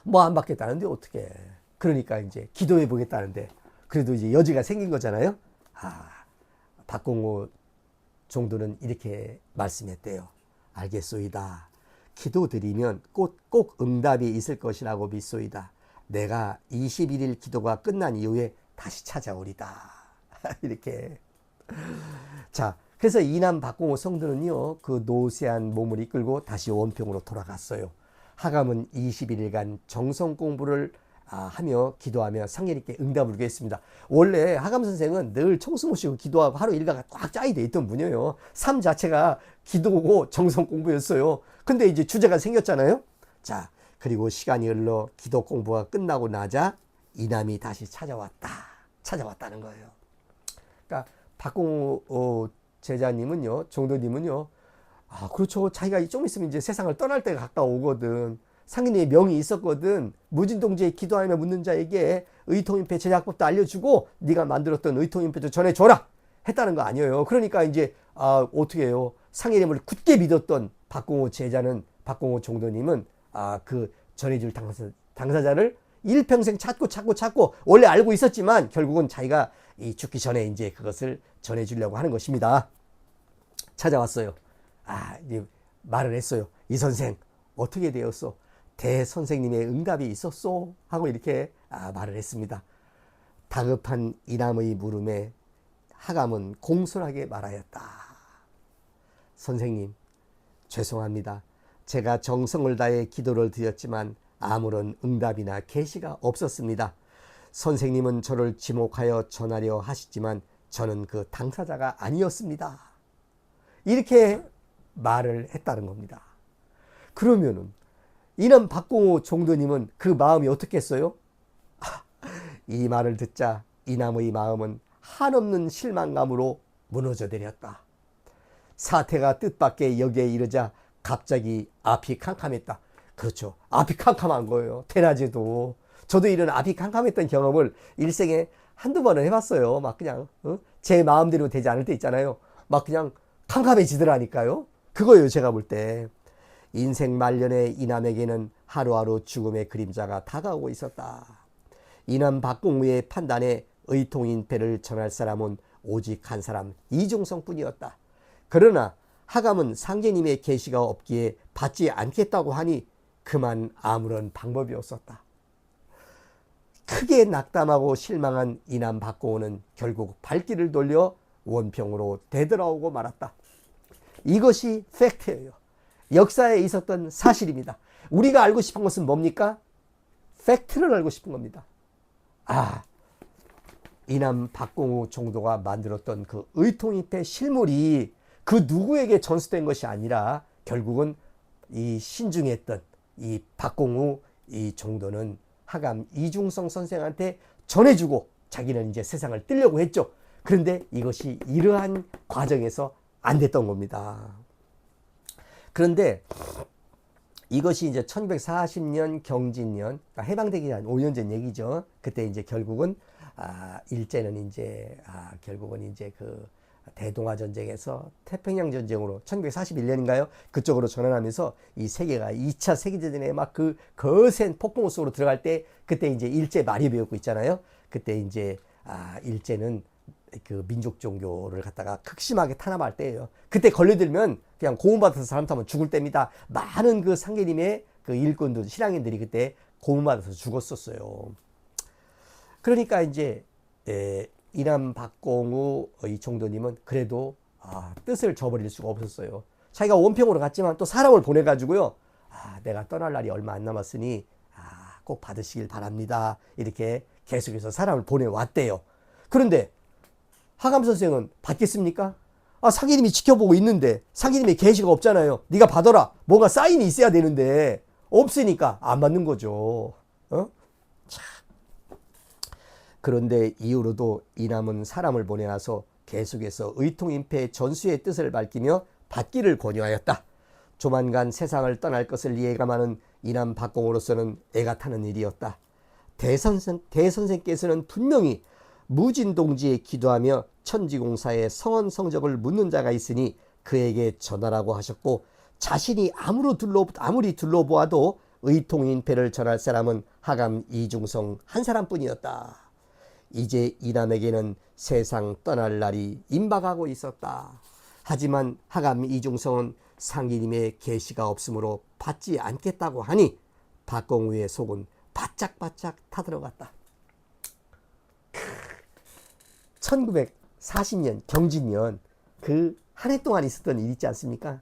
뭐 안 받겠다는데 어떻게? 그러니까 이제 기도해 보겠다는데 그래도 이제 여지가 생긴 거잖아요. 박공호 종도는 이렇게 말씀했대요. 알겠소이다. 기도드리면 꼭 응답이 있을 것이라고 믿소이다. 내가 21일 기도가 끝난 이후에 다시 찾아오리다. 이렇게. 자, 그래서 이남 박공호 성도는요, 그 노쇠한 몸을 이끌고 다시 원평으로 돌아갔어요. 하감은 21일간 정성 공부를 하며 기도하며 상계님께 응답을 구했습니다. 원래 하감 선생은 늘 청수 모시고 기도하고 하루 일과가 꽉 짜이 돼 있던 분이에요. 삶 자체가 기도고 정성 공부였어요. 근데 이제 주제가 생겼잖아요. 자, 그리고 시간이 흘러 기도 공부가 끝나고 나자 이남이 다시 찾아왔다는 거예요. 그러니까 박공호 제자님은요, 종도님은요, 그렇죠. 자기가 좀 있으면 이제 세상을 떠날 때가 가까우거든. 상인의 명이 있었거든. 무진동지에 기도하며 묻는 자에게 의통인패 제작법도 알려주고 네가 만들었던 의통인패도 전해줘라 했다는 거 아니에요. 그러니까 이제 어떻게 해요. 상인님을 굳게 믿었던 박공호 제자는, 박공호 종도님은 그 전해줄 당사자를 일평생 찾고 원래 알고 있었지만 결국은 자기가 죽기 전에 이제 그것을 전해주려고 하는 것입니다. 찾아왔어요. 이제 말을 했어요. 이 선생 어떻게 되었어? 대선생님의 응답이 있었소? 하고 이렇게 말을 했습니다. 다급한 이남의 물음에 하감은 공손하게 말하였다. 선생님, 죄송합니다. 제가 정성을 다해 기도를 드렸지만 아무런 응답이나 계시가 없었습니다. 선생님은 저를 지목하여 전하려 하시지만 저는 그 당사자가 아니었습니다. 이렇게 말을 했다는 겁니다. 그러면은 이남 박공호 종도님은 그 마음이 어떻겠어요? 이 말을 듣자 이남의 마음은 한없는 실망감으로 무너져 내렸다. 사태가 뜻밖의 여기에 이르자 갑자기 앞이 캄캄했다. 그렇죠. 앞이 캄캄한 거예요. 대낮에도. 저도 이런 앞이 캄캄했던 경험을 일생에 한두 번은 해봤어요. 막 그냥 제 마음대로 되지 않을 때 있잖아요. 막 그냥 캄캄해지더라니까요. 그거예요. 제가 볼 때. 인생 말년의 이남에게는 하루하루 죽음의 그림자가 다가오고 있었다. 이남 박공우의 판단에 의통인패를 전할 사람은 오직 한 사람 이중성뿐이었다. 그러나 하감은 상제님의 계시가 없기에 받지 않겠다고 하니 그만 아무런 방법이 없었다. 크게 낙담하고 실망한 이남 박공우는 결국 발길을 돌려 원평으로 되돌아오고 말았다. 이것이 팩트예요. 역사에 있었던 사실입니다. 우리가 알고 싶은 것은 뭡니까? 팩트를 알고 싶은 겁니다. 이남 박공우 종도가 만들었던 그 의통인패 실물이 그 누구에게 전수된 것이 아니라 결국은 이 신중했던 이 박공우 이 종도는 하감 이중성 선생한테 전해주고 자기는 이제 세상을 뜨려고 했죠. 그런데 이것이 이러한 과정에서 안 됐던 겁니다. 그런데 이것이 이제 1940년 경진년, 그러니까 해방되기 전 5년 전 얘기죠. 그때 이제 결국은 일제는 이제 결국은 이제 그 대동아 전쟁에서 태평양 전쟁으로 1941년인가요? 그쪽으로 전환하면서 이 세계가 2차 세계대전에 막 그 거센 폭풍우 속으로 들어갈 때 그때 이제 일제 말입이었고 있잖아요. 그때 이제 일제는 그 민족 종교를 갖다가 극심하게 탄압할 때예요. 그때 걸려들면 그냥 고문받아서 사람 타면 죽을 때입니다. 많은 그 상계님의 그 일꾼들, 실향인들이 그때 고문받아서 죽었었어요. 그러니까 이제 이남 박공우 이 종도님은 그래도 뜻을 저버릴 수가 없었어요. 자기가 원평으로 갔지만 또 사람을 보내가지고요. 내가 떠날 날이 얼마 안 남았으니 꼭 받으시길 바랍니다. 이렇게 계속해서 사람을 보내왔대요. 그런데 하감 선생은 받겠습니까? 상계님이 지켜보고 있는데 상계님의 계시가 없잖아요. 네가 받아라. 뭔가 사인이 있어야 되는데 없으니까 안 받는 거죠. 그런데 이후로도 이남은 사람을 보내놔서 계속해서 의통인패 전수의 뜻을 밝히며 받기를 권유하였다. 조만간 세상을 떠날 것을 예감하는 이남 박공으로서는 애가 타는 일이었다. 대선생께서는 분명히 무진동지에 기도하며 천지공사의 성원 성적을 묻는 자가 있으니 그에게 전하라고 하셨고, 자신이 아무리 둘러보아도 의통인패를 전할 사람은 하감 이중성 한 사람뿐이었다. 이제 이남에게는 세상 떠날 날이 임박하고 있었다. 하지만 하감 이중성은 상기님의 계시가 없으므로 받지 않겠다고 하니 박공우의 속은 바짝바짝 타들어갔다. 1940년 경진년 그 한 해 동안 있었던 일 있지 않습니까?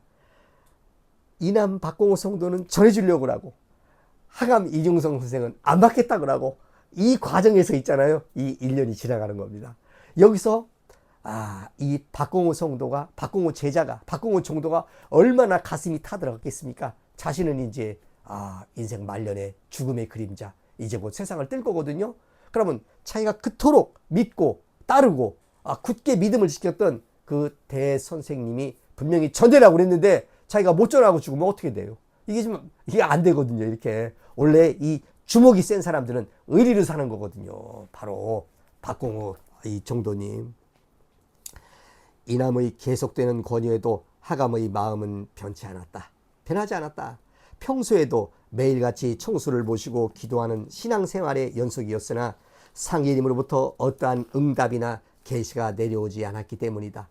이남 박공우 성도는 전해주려고 하고 하감 이중성 선생은 안 받겠다고 하고, 이 과정에서 있잖아요. 이 1년이 지나가는 겁니다. 여기서 이 박공우 성도가, 박공우 제자가, 박공우 종도가 얼마나 가슴이 타들어갔겠습니까? 자신은 이제 인생 말년에 죽음의 그림자, 이제 곧 세상을 뜰 거거든요. 그러면 자기가 그토록 믿고 따르고 굳게 믿음을 지켰던 그 대선생님이 분명히 전해라고 그랬는데 자기가 못 전하고 죽으면 어떻게 돼요? 이게 안 되거든요. 이렇게 원래 이 주먹이 센 사람들은 의리로 사는 거거든요. 바로 박공우 이 종도님. 이남의 계속되는 권유에도 하감의 마음은 변하지 않았다. 평소에도 매일같이 청수를 모시고 기도하는 신앙생활의 연속이었으나 상인님으로부터 어떠한 응답이나 계시가 내려오지 않았기 때문이다.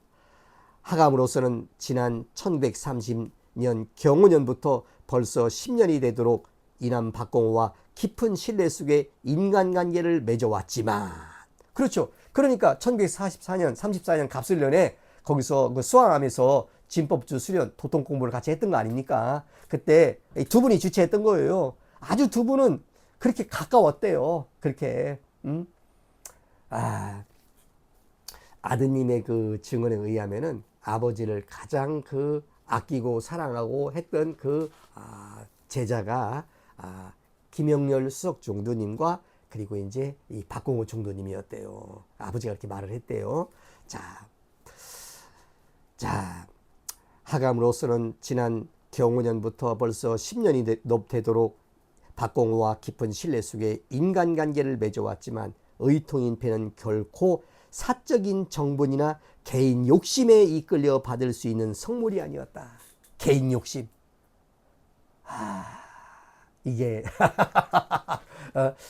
하감으로서는 지난 1930년 경호년부터 벌써 10년이 되도록 이남 박공우와 깊은 신뢰 속에 인간관계를 맺어왔지만, 그렇죠. 그러니까 1934년 34년 갑술년에 거기서 그 수항암에서 진법주 수련 도통 공부를 같이 했던 거 아닙니까? 그때 두 분이 주최했던 거예요. 아주 두 분은 그렇게 가까웠대요. 그렇게 아드님의 그 증언에 의하면은 아버지를 가장 그 아끼고 사랑하고 했던 그 제자가 김영렬 수석 종도님과 그리고 이제 이 박공우 종도님이었대요. 아버지가 그렇게 말을 했대요. 자, 하감으로서는 지난 경호년부터 벌써 10년이 되도록 박공우와 깊은 신뢰 속에 인간관계를 맺어왔지만 의통인패는 결코 사적인 정분이나 개인 욕심에 이끌려 받을 수 있는 성물이 아니었다. 개인 욕심. 이게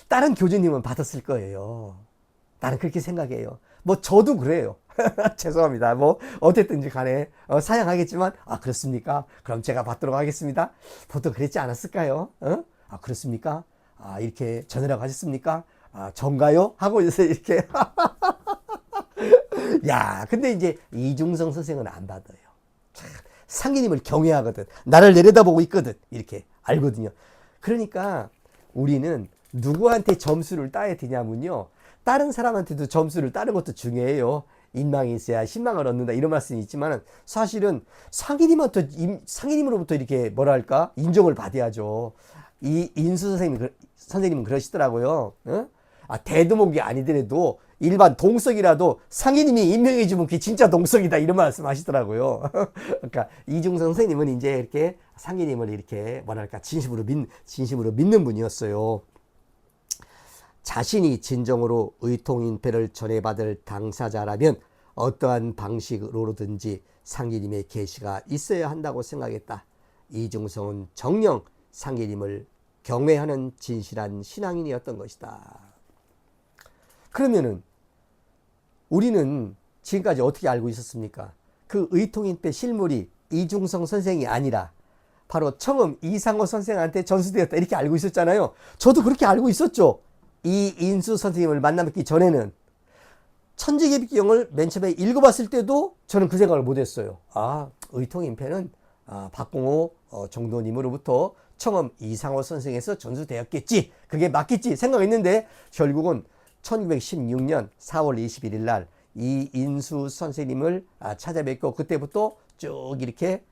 다른 교주님은 받았을 거예요. 나는 그렇게 생각해요. 뭐 저도 그래요. 죄송합니다. 뭐 어쨌든지 간에 사양하겠지만 그렇습니까? 그럼 제가 받도록 하겠습니다. 보통 그랬지 않았을까요? 그렇습니까? 이렇게 전해라고 하셨습니까? 전가요? 하고 이렇게 야, 근데 이제 이중성 선생은 안 받아요. 상인님을 경외하거든. 나를 내려다보고 있거든. 이렇게 알거든요. 그러니까 우리는 누구한테 점수를 따야 되냐면요, 다른 사람한테도 점수를 따는 것도 중요해요. 인망이 있어야 신망을 얻는다, 이런 말씀이 있지만 사실은 상인님으로부터 이렇게 뭐랄까 인정을 받아야죠. 이 인수 선생님은 그러시더라고요. 대두목이 아니더라도 일반 동석이라도 상인님이 임명해 주면 그게 진짜 동석이다, 이런 말씀 하시더라고요. 그러니까 이중성 선생님은 이제 이렇게 상인님을 이렇게 뭐랄까 진심으로 믿는 분이었어요. 자신이 진정으로 의통인패를 전해받을 당사자라면 어떠한 방식으로든지 상인님의 계시가 있어야 한다고 생각했다. 이중성은 정녕 상인님을 경외하는 진실한 신앙인이었던 것이다. 그러면은 우리는 지금까지 어떻게 알고 있었습니까? 그 의통인패 실물이 이중성 선생이 아니라 바로 청음 이상호 선생한테 전수되었다, 이렇게 알고 있었잖아요. 저도 그렇게 알고 있었죠. 이 인수 선생님을 만나뵙기 전에는 천지개비경을 맨 처음에 읽어봤을 때도 저는 그 생각을 못했어요. 의통인패는 박공호 정도님으로부터 청음 이상호 선생에서 전수되었겠지, 그게 맞겠지 생각했는데, 결국은 1916년 4월 21일 날 이 인수 선생님을 찾아뵙고 그때부터 쭉 이렇게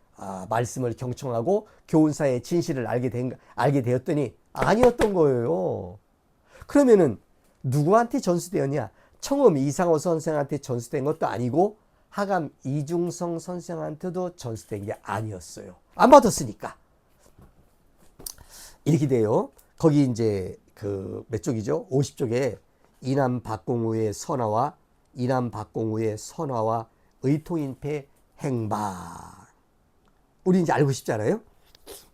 말씀을 경청하고 교훈사의 진실을 알게 되었더니 아니었던 거예요. 그러면은 누구한테 전수되었냐? 청음 이상호 선생한테 전수된 것도 아니고 하감 이중성 선생한테도 전수된 게 아니었어요. 안 받았으니까. 이렇게 돼요. 거기 이제 그 몇 쪽이죠? 50쪽에 이남 박공우의 선화와 의통인패 행방. 우리 이제 알고 싶잖아요.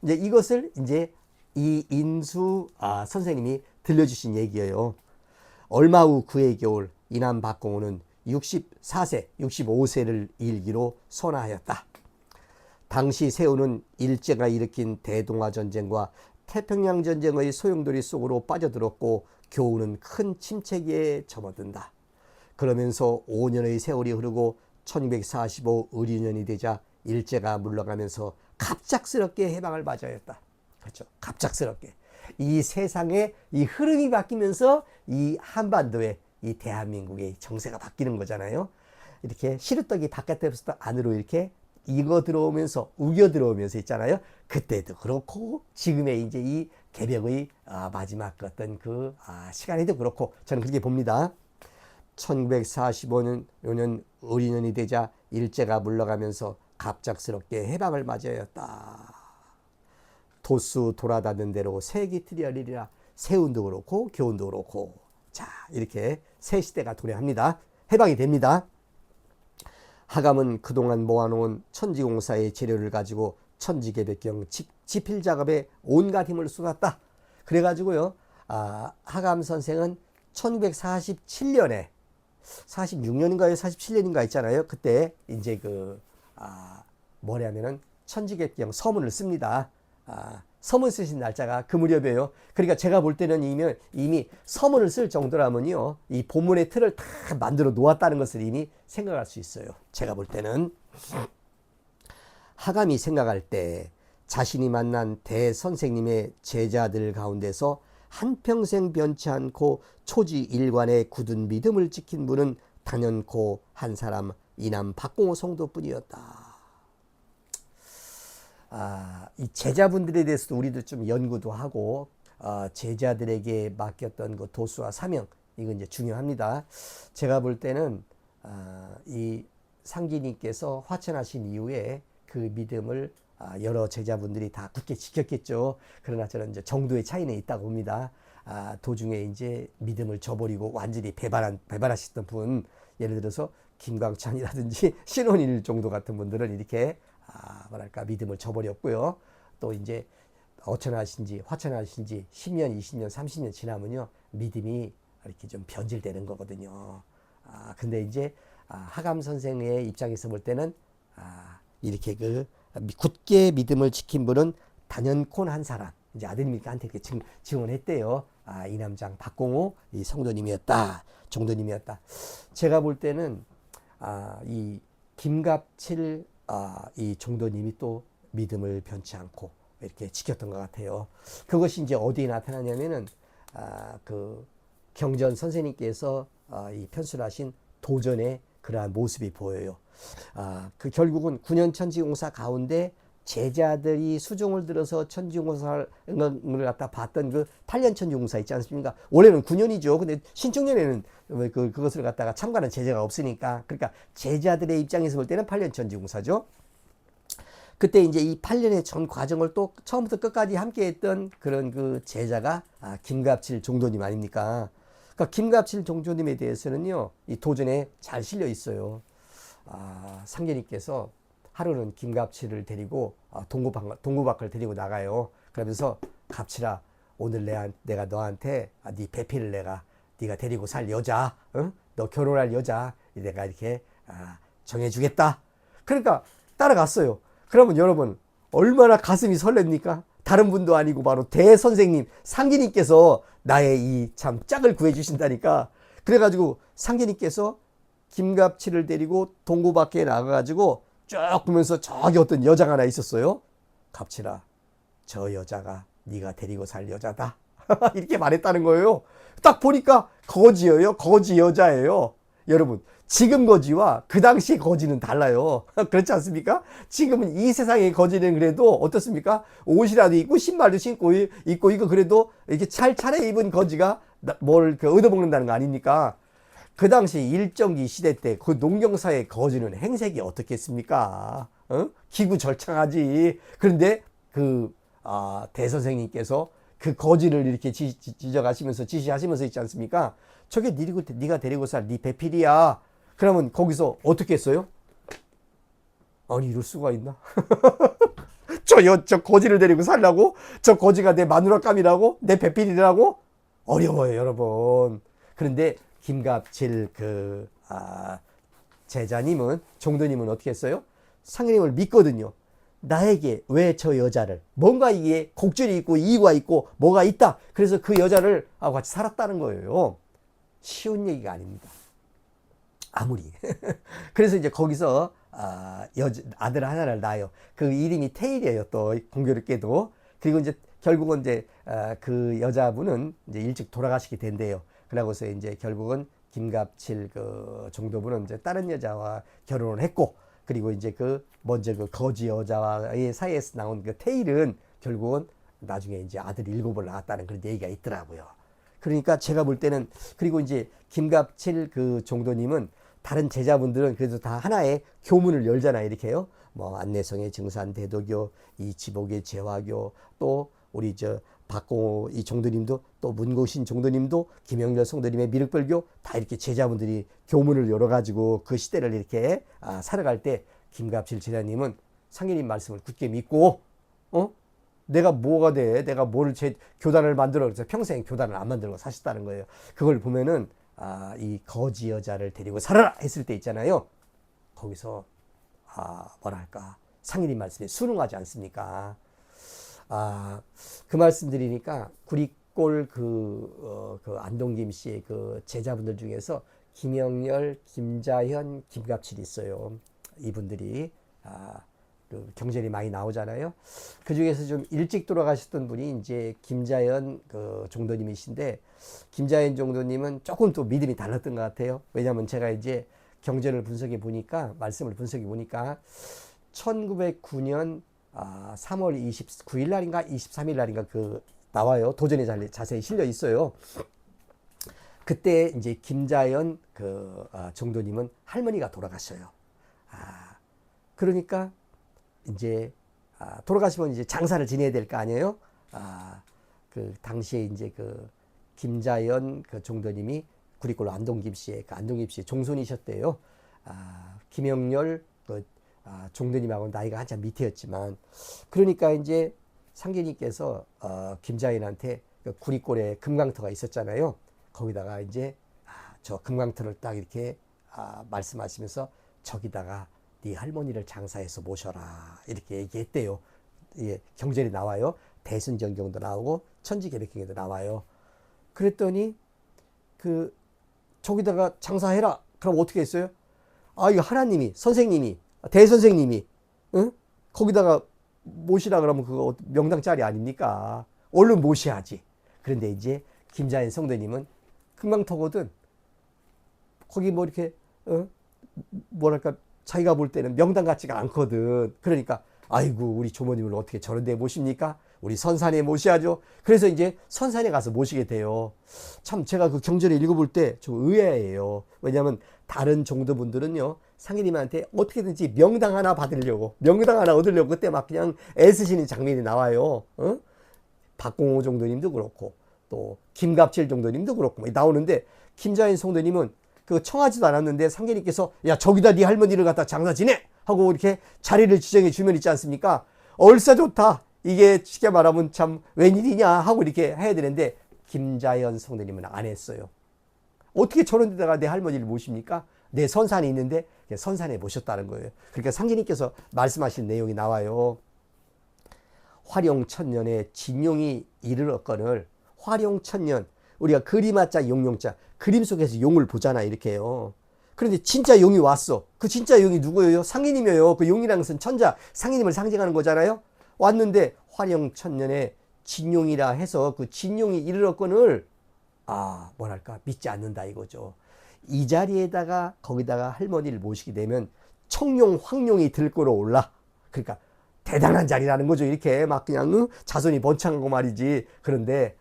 이제 이것을 이제 이인수 선생님이 들려주신 얘기예요. 얼마 후 그해 겨울 이남 박공우는 64세, 65세를 일기로 선화하였다. 당시 세우는 일제가 일으킨 대동아 전쟁과 태평양 전쟁의 소용돌이 속으로 빠져들었고 교우는 큰 침체기에 접어든다. 그러면서 5년의 세월이 흐르고 1645 의류년이 되자 일제가 물러가면서 갑작스럽게 해방을 맞이하였다. 그렇죠. 갑작스럽게. 이 세상의 이 흐름이 바뀌면서 이 한반도의 이 대한민국의 정세가 바뀌는 거잖아요. 이렇게 시루떡이 바깥에서 안으로 이렇게 익어 들어오면서 우겨 들어오면서 있잖아요. 그때도 그렇고 지금의 이제 이 개벽의 마지막 어떤 그 시간에도 그렇고 저는 그렇게 봅니다. 1945년 의리년이 되자 일제가 물러가면서 갑작스럽게 해방을 맞이하였다. 도수 돌아다는 대로 세기틀이 열리리라. 세운도 그렇고 교운도 그렇고 자 이렇게 새 시대가 도래합니다. 해방이 됩니다. 하감은 그동안 모아놓은 천지공사의 재료를 가지고 천지개벽경 지필 작업에 온갖 힘을 쏟았다. 그래가지고요, 하감 선생은 1947년에 46년인가요, 47년인가 있잖아요. 그때 이제 뭐냐면은 천지개벽경 서문을 씁니다. 서문 쓰신 날짜가 그 무렵이에요. 그러니까 제가 볼 때는 이미 서문을 쓸 정도라면요, 이 본문의 틀을 다 만들어 놓았다는 것을 이미 생각할 수 있어요. 제가 볼 때는. 하감이 생각할 때 자신이 만난 대선생님의 제자들 가운데서 한평생 변치 않고 초지일관의 굳은 믿음을 지킨 분은 단연코 한 사람 이남 박공호 성도뿐이었다. 이 제자분들에 대해서도 우리도 좀 연구도 하고 제자들에게 맡겼던 그 도수와 사명 이건 이제 중요합니다. 제가 볼 때는 이 상기님께서 화천하신 이후에 그 믿음을 여러 제자분들이 다 굳게 지켰겠죠. 그러나 저는 이제 정도의 차이는 있다고 봅니다. 도중에 이제 믿음을 저버리고 완전히 배반하셨던 분, 예를 들어서 김광찬이라든지 신원일 정도 같은 분들은 이렇게 뭐랄까 믿음을 저버렸고요. 또 이제 어천하신지 화천하신지 10년, 20년, 30년 지나면요 믿음이 이렇게 좀 변질되는 거거든요. 근데 이제 하감 선생의 입장에서 볼 때는 이렇게 굳게 믿음을 지킨 분은 단연콘 한 사람, 이제 아드님한테 이렇게 증언했대요. 이남장 박공호 이 성도님이었다, 정도님이었다. 제가 볼 때는 이 김갑칠 이 정도님이 또 믿음을 변치 않고 이렇게 지켰던 것 같아요. 그것이 이제 어디에 나타나냐면은 그 경전 선생님께서 이 편술하신 도전의 그러한 모습이 보여요. 그 결국은 9년 천지공사 가운데 제자들이 수종을 들어서 천지공사를 갖다 봤던 그 8년 천지공사 있지 않습니까? 원래는 9년이죠. 근데 신축년에는 그것을 갖다가 참관한 제자가 없으니까, 그러니까 제자들의 입장에서 볼 때는 8년 천지공사죠. 그때 이제 이 8년의 전 과정을 또 처음부터 끝까지 함께 했던 그런 그 제자가 김갑칠 종도님 아닙니까? 그러니까 김갑칠 종조님에 대해서는요, 이 도전에 잘 실려 있어요. 상계님께서 하루는 김갑칠을 데리고 동구밖을 데리고 나가요. 그러면서 갑칠아, 오늘 내가 너한테 네 배필을 네가 데리고 살 여자, 너 결혼할 여자 내가 이렇게 정해주겠다. 그러니까 따라갔어요. 그러면 여러분 얼마나 가슴이 설렙니까? 다른 분도 아니고 바로 대선생님 상기님께서 나의 이 참 짝을 구해주신다니까. 그래가지고 상기님께서 김갑칠을 데리고 동구 밖에 나가가지고 쭉 보면서 저기 어떤 여자가 하나 있었어요. 갑칠아, 저 여자가 네가 데리고 살 여자다. 이렇게 말했다는 거예요. 딱 보니까 거지예요. 거지 여자예요. 여러분, 지금 거지와 그 당시 거지는 달라요. 그렇지 않습니까? 지금은 이 세상의 거지는 그래도 어떻습니까? 옷이라도 입고 신발도 신고 입고 이거 그래도 이렇게 차례 입은 거지가 뭘 얻어먹는다는 거 아닙니까? 그 당시 일정기 시대 때 그 농경사의 거지는 행색이 어떻겠습니까? 기구절창하지. 그런데 대선생님께서 그 거지를 이렇게 지적하시면서 지시하시면서 있지 않습니까? 저게 네가 데리고 살 네 배필이야. 그러면 거기서 어떻게 했어요? 아니 이럴 수가 있나? 저 거지를 데리고 살라고? 저 거지가 내 마누라감이라고? 내 배필이라고? 어려워요, 여러분. 그런데 김갑칠 제자님은, 종도님은 어떻게 했어요? 상인님을 믿거든요. 나에게 왜 저 여자를, 뭔가 이게 곡절이 있고 이유가 있고 뭐가 있다. 그래서 그 여자를 같이 살았다는 거예요. 쉬운 얘기가 아닙니다. 아무리. 그래서 이제 거기서 아들 하나를 낳아요. 그 이름이 테일이에요. 또 공교롭게도. 그리고 이제 결국은 이제 그 여자분은 이제 일찍 돌아가시게 된대요. 그러고서 이제 결국은 김갑칠 그 종도분은 이제 다른 여자와 결혼을 했고, 그리고 이제 먼저 그 거지 여자와의 사이에서 나온 그 테일은 결국은 나중에 이제 아들 7을 낳았다는 그런 얘기가 있더라고요. 그러니까 제가 볼 때는, 그리고 이제 김갑칠 그 종도님은 다른 제자분들은 그래도 다 하나의 교문을 열잖아요. 이렇게요. 뭐 안내성의 증산대도교, 이지복의 재화교, 또 우리 박공호 이 종도님도, 또 문고신 종도님도, 김영렬 성도님의 미륵불교, 다 이렇게 제자분들이 교문을 열어가지고 그 시대를 이렇게 살아갈 때 김갑칠 제자님은 상인님 말씀을 굳게 믿고, 내가 뭐가 돼? 내가 교단을 만들어. 그래서 평생 교단을 안 만들고 사셨다는 거예요. 그걸 보면은 이 거지 여자를 데리고 살아라 했을 때 있잖아요. 거기서 뭐랄까, 상인님 말씀에 순응하지 않습니까? 그 말씀 드리니까 구리골 그 안동김 씨의 그 제자분들 중에서 김영렬, 김자현, 김갑칠이 있어요. 이분들이 그 경전이 많이 나오잖아요. 그 중에서 좀 일찍 돌아가셨던 분이 이제 김자연 그 종도님이신데, 김자연 종도님은 조금 또 믿음이 달랐던 것 같아요. 왜냐하면 제가 이제 경전을 분석해 보니까, 말씀을 분석해 보니까 1909년 3월 29일 날인가 23일 날인가 나와요. 도전에 자세히 실려 있어요. 그때 이제 김자연 종도님은 할머니가 돌아가셔요. 그러니까 이제 돌아가시면 이제 장사를 지내야 될 거 아니에요. 그 당시에 이제 김자연 종도님이 구리골 안동김 씨의 안동김 씨의 종손이셨대요. 김영렬 종도님하고 나이가 한참 밑이었지만, 그러니까 이제 상계님께서 김자연한테 구리골에 금강터가 있었잖아요. 거기다가 이제 저 금강터를 딱 이렇게 말씀하시면서 저기다가 네 할머니를 장사해서 모셔라 이렇게 얘기했대요. 예, 경전이 나와요. 대순정경도 나오고 천지개백경에도 나와요. 그랬더니 저기다가 장사해라. 그럼 어떻게 했어요? 이거 하나님이, 선생님이, 대선생님이 거기다가 모시라 그러면 그거 명당짜리 아닙니까? 얼른 모셔야지. 그런데 이제 김자연 성도님은 금강터거든. 거기 뭐 이렇게 뭐랄까, 자기가 볼 때는 명당 같지가 않거든. 그러니까 아이고 우리 조모님을 어떻게 저런 데 모십니까? 우리 선산에 모셔야죠. 그래서 이제 선산에 가서 모시게 돼요. 참 제가 그 경전을 읽어볼 때 좀 의아해요. 왜냐하면 다른 종도분들은요, 상인님한테 어떻게든지 명당 하나 받으려고, 명당 하나 얻으려고 그때 막 그냥 애쓰시는 장면이 나와요. 박공호 종도님도 그렇고 또 김갑칠 종도님도 그렇고 나오는데, 김자연 성도님은 청하지도 않았는데 상계님께서 야 저기다 네 할머니를 갖다 장사 지내 하고 이렇게 자리를 지정해 주면 있지 않습니까? 얼싸 좋다. 이게 쉽게 말하면 참 웬일이냐 하고 이렇게 해야 되는데, 김자연 성도님은 안 했어요. 어떻게 저런 데다가 내 할머니를 모십니까? 내 선산이 있는데 선산에 모셨다는 거예요. 그러니까 상계님께서 말씀하신 내용이 나와요. 화룡천년에 진용이 이르렀거늘. 화룡천년, 우리가 그림하자 용용자, 그림 속에서 용을 보잖아 이렇게요. 그런데 진짜 용이 왔어. 그 진짜 용이 누구예요? 상인님이에요. 그 용이라는 것은 천자, 상인님을 상징하는 거잖아요. 왔는데 화룡천년에 진용이라 해서 그 진용이 이르렀거늘 뭐랄까, 믿지 않는다 이거죠. 이 자리에다가 거기다가 할머니를 모시게 되면 청룡 황룡이 들끓어 올라. 그러니까 대단한 자리라는 거죠. 이렇게 막 그냥 자손이 번창하고 말이지. 그런데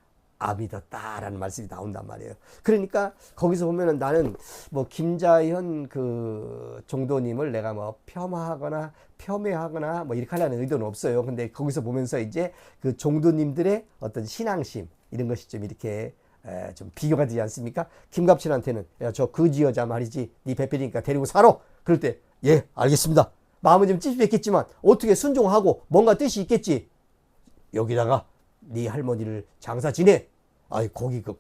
믿었다라는 말씀이 나온단 말이에요. 그러니까 거기서 보면은 나는 뭐 김자현 그 종도님을 내가 뭐 폄훼하거나 뭐 이렇게 하려는 의도는 없어요. 근데 거기서 보면서 이제 그 종도님들의 어떤 신앙심 이런 것이 좀 이렇게 좀 비교가 되지 않습니까? 김갑진한테는 야, 저 거지 여자 말이지 네 배필이니까 데리고 살아. 그럴 때 예, 알겠습니다. 마음은 좀 찝찝했겠지만 어떻게 순종하고 뭔가 뜻이 있겠지. 여기다가 네 할머니를 장사 지내. 아이 거기 그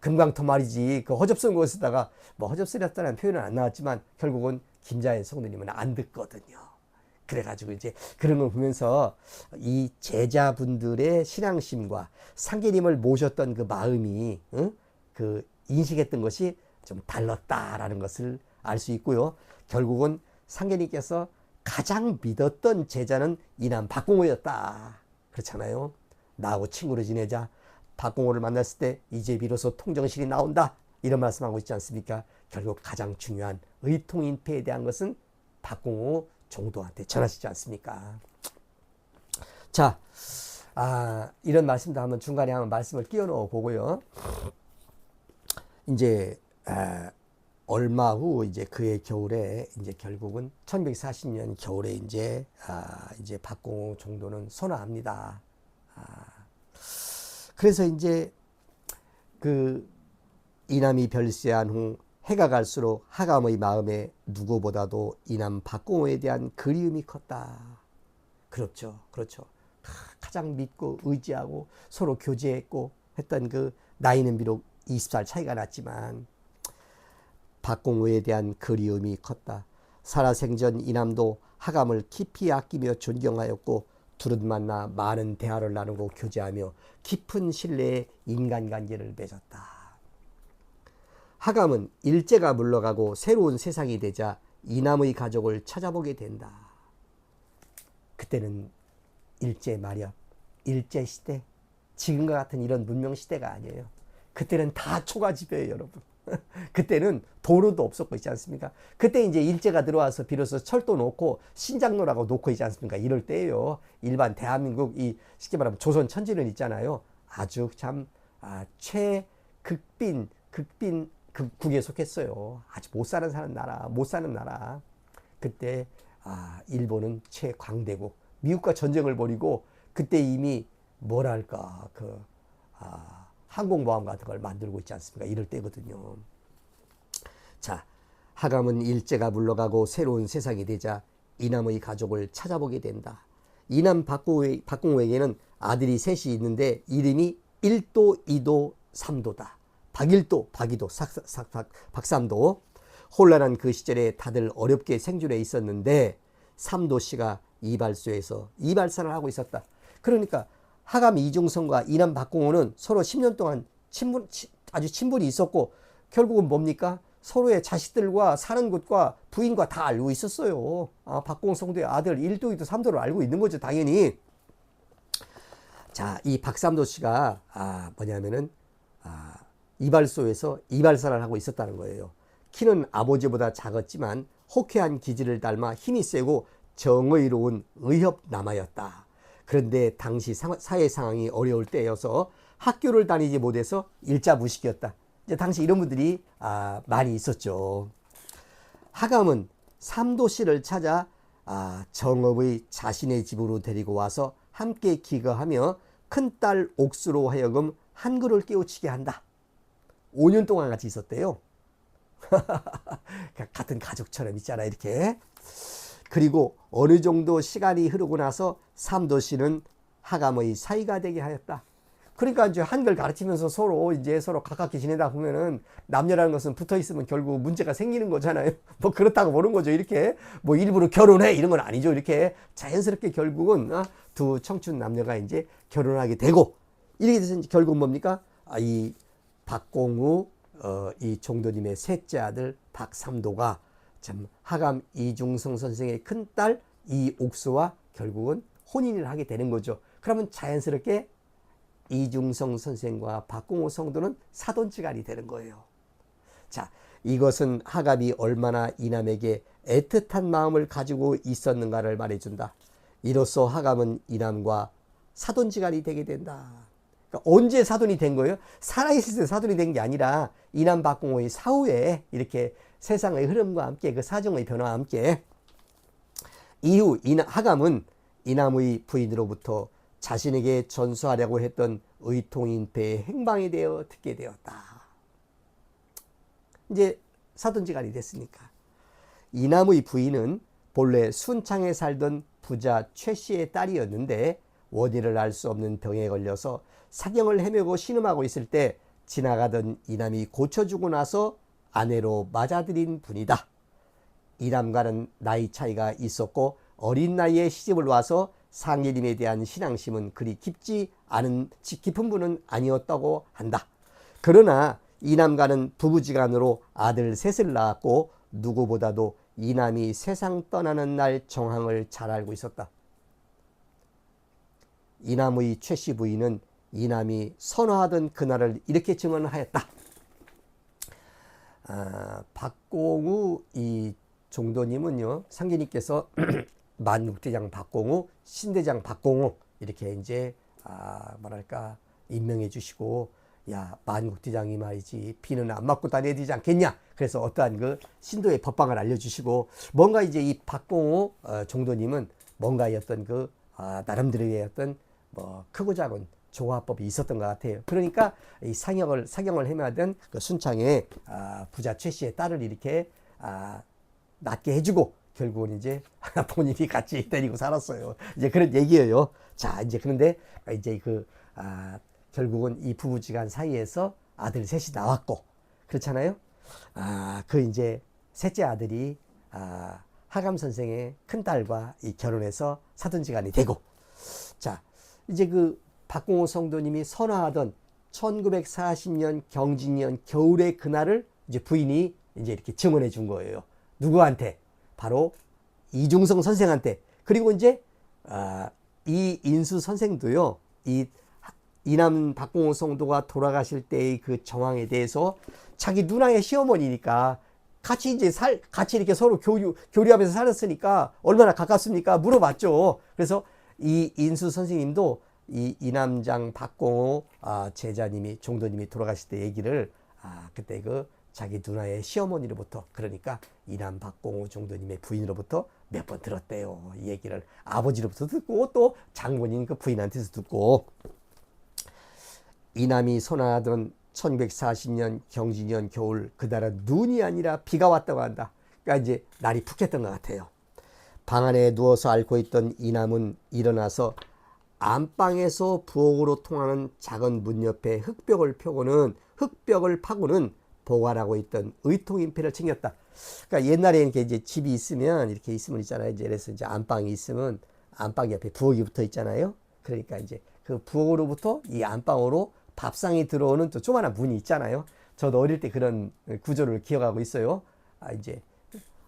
금강터 말이지 그 허접스러운 곳에다가 뭐 허접스럽다는 표현은 안 나왔지만 결국은 김자연 성도님은 안 듣거든요. 그래가지고 이제 그런 걸 보면서 이 제자분들의 신앙심과 상계님을 모셨던 그 마음이 그 인식했던 것이 좀 달랐다라는 것을 알 수 있고요. 결국은 상계님께서 가장 믿었던 제자는 이남 박공호였다. 그렇잖아요. 나하고 친구로 지내자. 박공호를 만났을 때 이제 비로소 통정실이 나온다. 이런 말씀하고 있지 않습니까? 결국 가장 중요한 의통인패에 대한 것은 박공호 종도한테 전하시지 않습니까? 자, 이런 말씀도 한번 중간에 한번 말씀을 끼워 넣어 보고요. 이제 얼마 후 이제 그해 겨울에 이제 결국은 1240년 겨울에 이제 박공호 종도는 선화합니다. 그래서 이제 그 이남이 별세한 후 해가 갈수록 하감의 마음에 누구보다도 이남 박공호에 대한 그리움이 컸다. 그렇죠. 그렇죠. 가장 믿고 의지하고 서로 교제했고 했던 그 나이는 비록 20살 차이가 났지만 박공호에 대한 그리움이 컸다. 살아생전 이남도 하감을 깊이 아끼며 존경하였고 두루 만나 많은 대화를 나누고 교제하며 깊은 신뢰의 인간관계를 맺었다. 하감은 일제가 물러가고 새로운 세상이 되자 이남의 가족을 찾아보게 된다. 그때는 일제 말이야. 일제 시대. 지금과 같은 이런 문명 시대가 아니에요. 그때는 다 초가집이에요, 여러분. 그때는 도로도 없었고 있지 않습니까? 그때 이제 일제가 들어와서 비로소 철도 놓고 신장로라고 놓고 있지 않습니까? 이럴 때예요. 일반 대한민국 이 쉽게 말하면 조선 천지는 있잖아요. 아주 참 최극빈 극국에 속했어요. 아주 못 사는 나라. 그때 일본은 최광대국, 미국과 전쟁을 벌이고 그때 이미 뭐랄까 항공모함 같은 걸 만들고 있지 않습니까? 이럴 때거든요. 자, 하감은 일제가 물러가고 새로운 세상이 되자 이남의 가족을 찾아보게 된다. 이남 박공호에게는 아들이 셋이 있는데 이름이 1도, 2도, 3도다. 박일도, 박이도, 박삼도. 혼란한 그 시절에 다들 어렵게 생존해 있었는데 삼도 씨가 이발소에서 이발사를 하고 있었다. 그러니까 하감 이중성과 이남 박공호는 서로 10년 동안 아주 친분이 있었고 결국은 뭡니까? 서로의 자식들과 사는 곳과 부인과 다 알고 있었어요. 박공호 성도의 아들 1도, 2도, 3도를 알고 있는 거죠, 당연히. 자, 이 박삼도 씨가 뭐냐면은 이발소에서 이발사를 하고 있었다는 거예요. 키는 아버지보다 작았지만 호쾌한 기질을 닮아 힘이 세고 정의로운 의협남아였다. 그런데 당시 사회 상황이 어려울 때여서 학교를 다니지 못해서 일자무식이었다. 이제 당시 이런 분들이 많이 있었죠. 하감은 삼도 씨를 찾아 정업의 자신의 집으로 데리고 와서 함께 기거하며 큰딸 옥수로 하여금 한글을 깨우치게 한다. 5년 동안 같이 있었대요. 같은 가족처럼 있잖아, 이렇게. 그리고 어느 정도 시간이 흐르고 나서 삼도 씨는 하감의 사이가 되게 하였다. 그러니까 이제 한글 가르치면서 서로 가깝게 지내다 보면은 남녀라는 것은 붙어 있으면 결국 문제가 생기는 거잖아요. 뭐 그렇다고 보는 거죠. 이렇게 뭐 일부러 결혼해 이런 건 아니죠. 이렇게 자연스럽게 결국은 두 청춘 남녀가 이제 결혼하게 되고 이렇게 돼서 결국 뭡니까? 이 박공우 이 종도님의 셋째 아들 박삼도가 참 하감 이중성 선생의 큰딸 이옥수와 결국은 혼인을 하게 되는 거죠. 그러면 자연스럽게 이중성 선생과 박공호 성도는 사돈지간이 되는 거예요. 자, 이것은 하감이 얼마나 이남에게 애틋한 마음을 가지고 있었는가를 말해준다. 이로써 하감은 이남과 사돈지간이 되게 된다. 그러니까 언제 사돈이 된 거예요? 살아있을 때 사돈이 된 게 아니라 이남 박공호의 사후에 이렇게 세상의 흐름과 함께 그 사정의 변화와 함께 이후 하감은 이남의 부인으로부터 자신에게 전수하려고 했던 의통인패의 행방에 대해 듣게 되었다. 이제 사돈지간이 됐으니까. 이남의 부인은 본래 순창에 살던 부자 최 씨의 딸이었는데 원인을 알 수 없는 병에 걸려서 사경을 헤매고 신음하고 있을 때 지나가던 이남이 고쳐주고 나서 아내로 맞아들인 분이다. 이남과는 나이 차이가 있었고 어린 나이에 시집을 와서 상예림에 대한 신앙심은 그리 깊은 분은 아니었다고 한다. 그러나 이남과는 부부지간으로 아들 셋을 낳았고 누구보다도 이남이 세상 떠나는 날 정황을 잘 알고 있었다. 이남의 최씨 부인은 이남이 선호하던 그날을 이렇게 증언하였다. 박공우 이 종도님은요, 상계님께서 만국대장 박공우, 신대장 박공우 이렇게 이제 뭐랄까 임명해 주시고, 야 만국대장이 말이지 비는 안 맞고 다녀야 되지 않겠냐. 그래서 어떠한 그 신도의 법방을 알려주시고, 뭔가 이제 이 박공우 종도님은 뭔가 어떤 그 나름대로의 어떤 뭐 크고 작은 조화법이 있었던 것 같아요. 그러니까 이 사경을 헤매던 그 순창의 부자 최 씨의 딸을 이렇게 낳게 해주고 결국은 이제 본인이 같이 데리고 살았어요. 이제 그런 얘기예요. 자, 이제 그런데 이제 결국은 이 부부지간 사이에서 아들 셋이 나왔고, 그렇잖아요. 그 이제 셋째 아들이 하감 선생의 큰 딸과 이 결혼해서 사돈지간이 되고, 자, 이제 그 박공호 성도님이 선화하던 1940년 경진년 겨울의 그날을 이제 부인이 이제 이렇게 증언해 준 거예요. 누구한테? 바로 이중성 선생한테. 그리고 이제 이인수 선생도요, 이남 박공호 성도가 돌아가실 때의 그 정황에 대해서 자기 누나의 시어머니니까 같이 이렇게 서로 교류하면서 살았으니까 얼마나 가깝습니까? 물어봤죠. 그래서 이 인수 선생님도 이 이남장 박공호 제자님이 종도님이 돌아가실 때 얘기를 그때 그 자기 누나의 시어머니로부터, 그러니까 이남 박공호 종도님의 부인으로부터 몇 번 들었대요. 이 얘기를 아버지로부터 듣고 또 장모님 그 부인한테서 듣고, 이남이 선화하던 1940년 경진년 겨울 그날은 눈이 아니라 비가 왔다고 한다. 그러니까 이제 날이 푹했던 것 같아요. 방 안에 누워서 앓고 있던 이남은 일어나서 안방에서 부엌으로 통하는 작은 문 옆에 흙벽을 파고는 보관하고 있던 의통인패를 챙겼다. 그러니까 옛날에 이렇게 이제 집이 있으면 이렇게 있으면 있잖아요. 이제 그래서 이제 안방이 있으면 안방 옆에 부엌이 붙어 있잖아요. 그러니까 이제 그 부엌으로부터 이 안방으로 밥상이 들어오는 또 조그마한 문이 있잖아요. 저도 어릴 때 그런 구조를 기억하고 있어요. 이제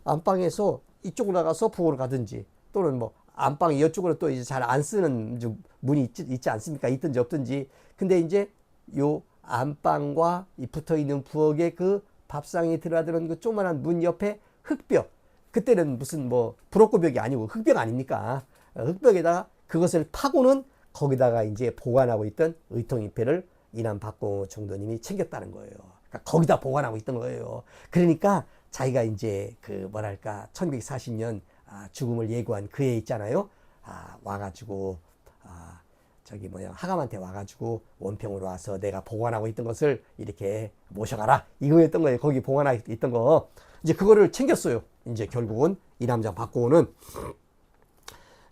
안방에서 이쪽으로 나가서 부엌으로 가든지, 또는 뭐 안방 이쪽으로 또 이제 잘 안 쓰는 문이 있지 않습니까? 있든지 없든지. 근데 이제 요 안방과 붙어 있는 부엌에 그 밥상이 들어가는 그 조그만한 문 옆에 흙벽. 그때는 무슨 뭐 브로커벽이 아니고 흙벽 아닙니까? 흙벽에다가 그것을 파고는 거기다가 이제 보관하고 있던 의통인패를 이남 박공호 종도님이 챙겼다는 거예요. 그러니까 거기다 보관하고 있던 거예요. 그러니까 자기가 이제 그 뭐랄까 1940년 죽음을 예고한 그 해 있잖아요. 와가지고 하감한테 와가지고 원평으로 와서 내가 보관하고 있던 것을 이렇게 모셔가라, 이거였던 거예요. 거기 보관하고 있던 거 이제 그거를 챙겼어요. 이제 결국은 이남장 박공호는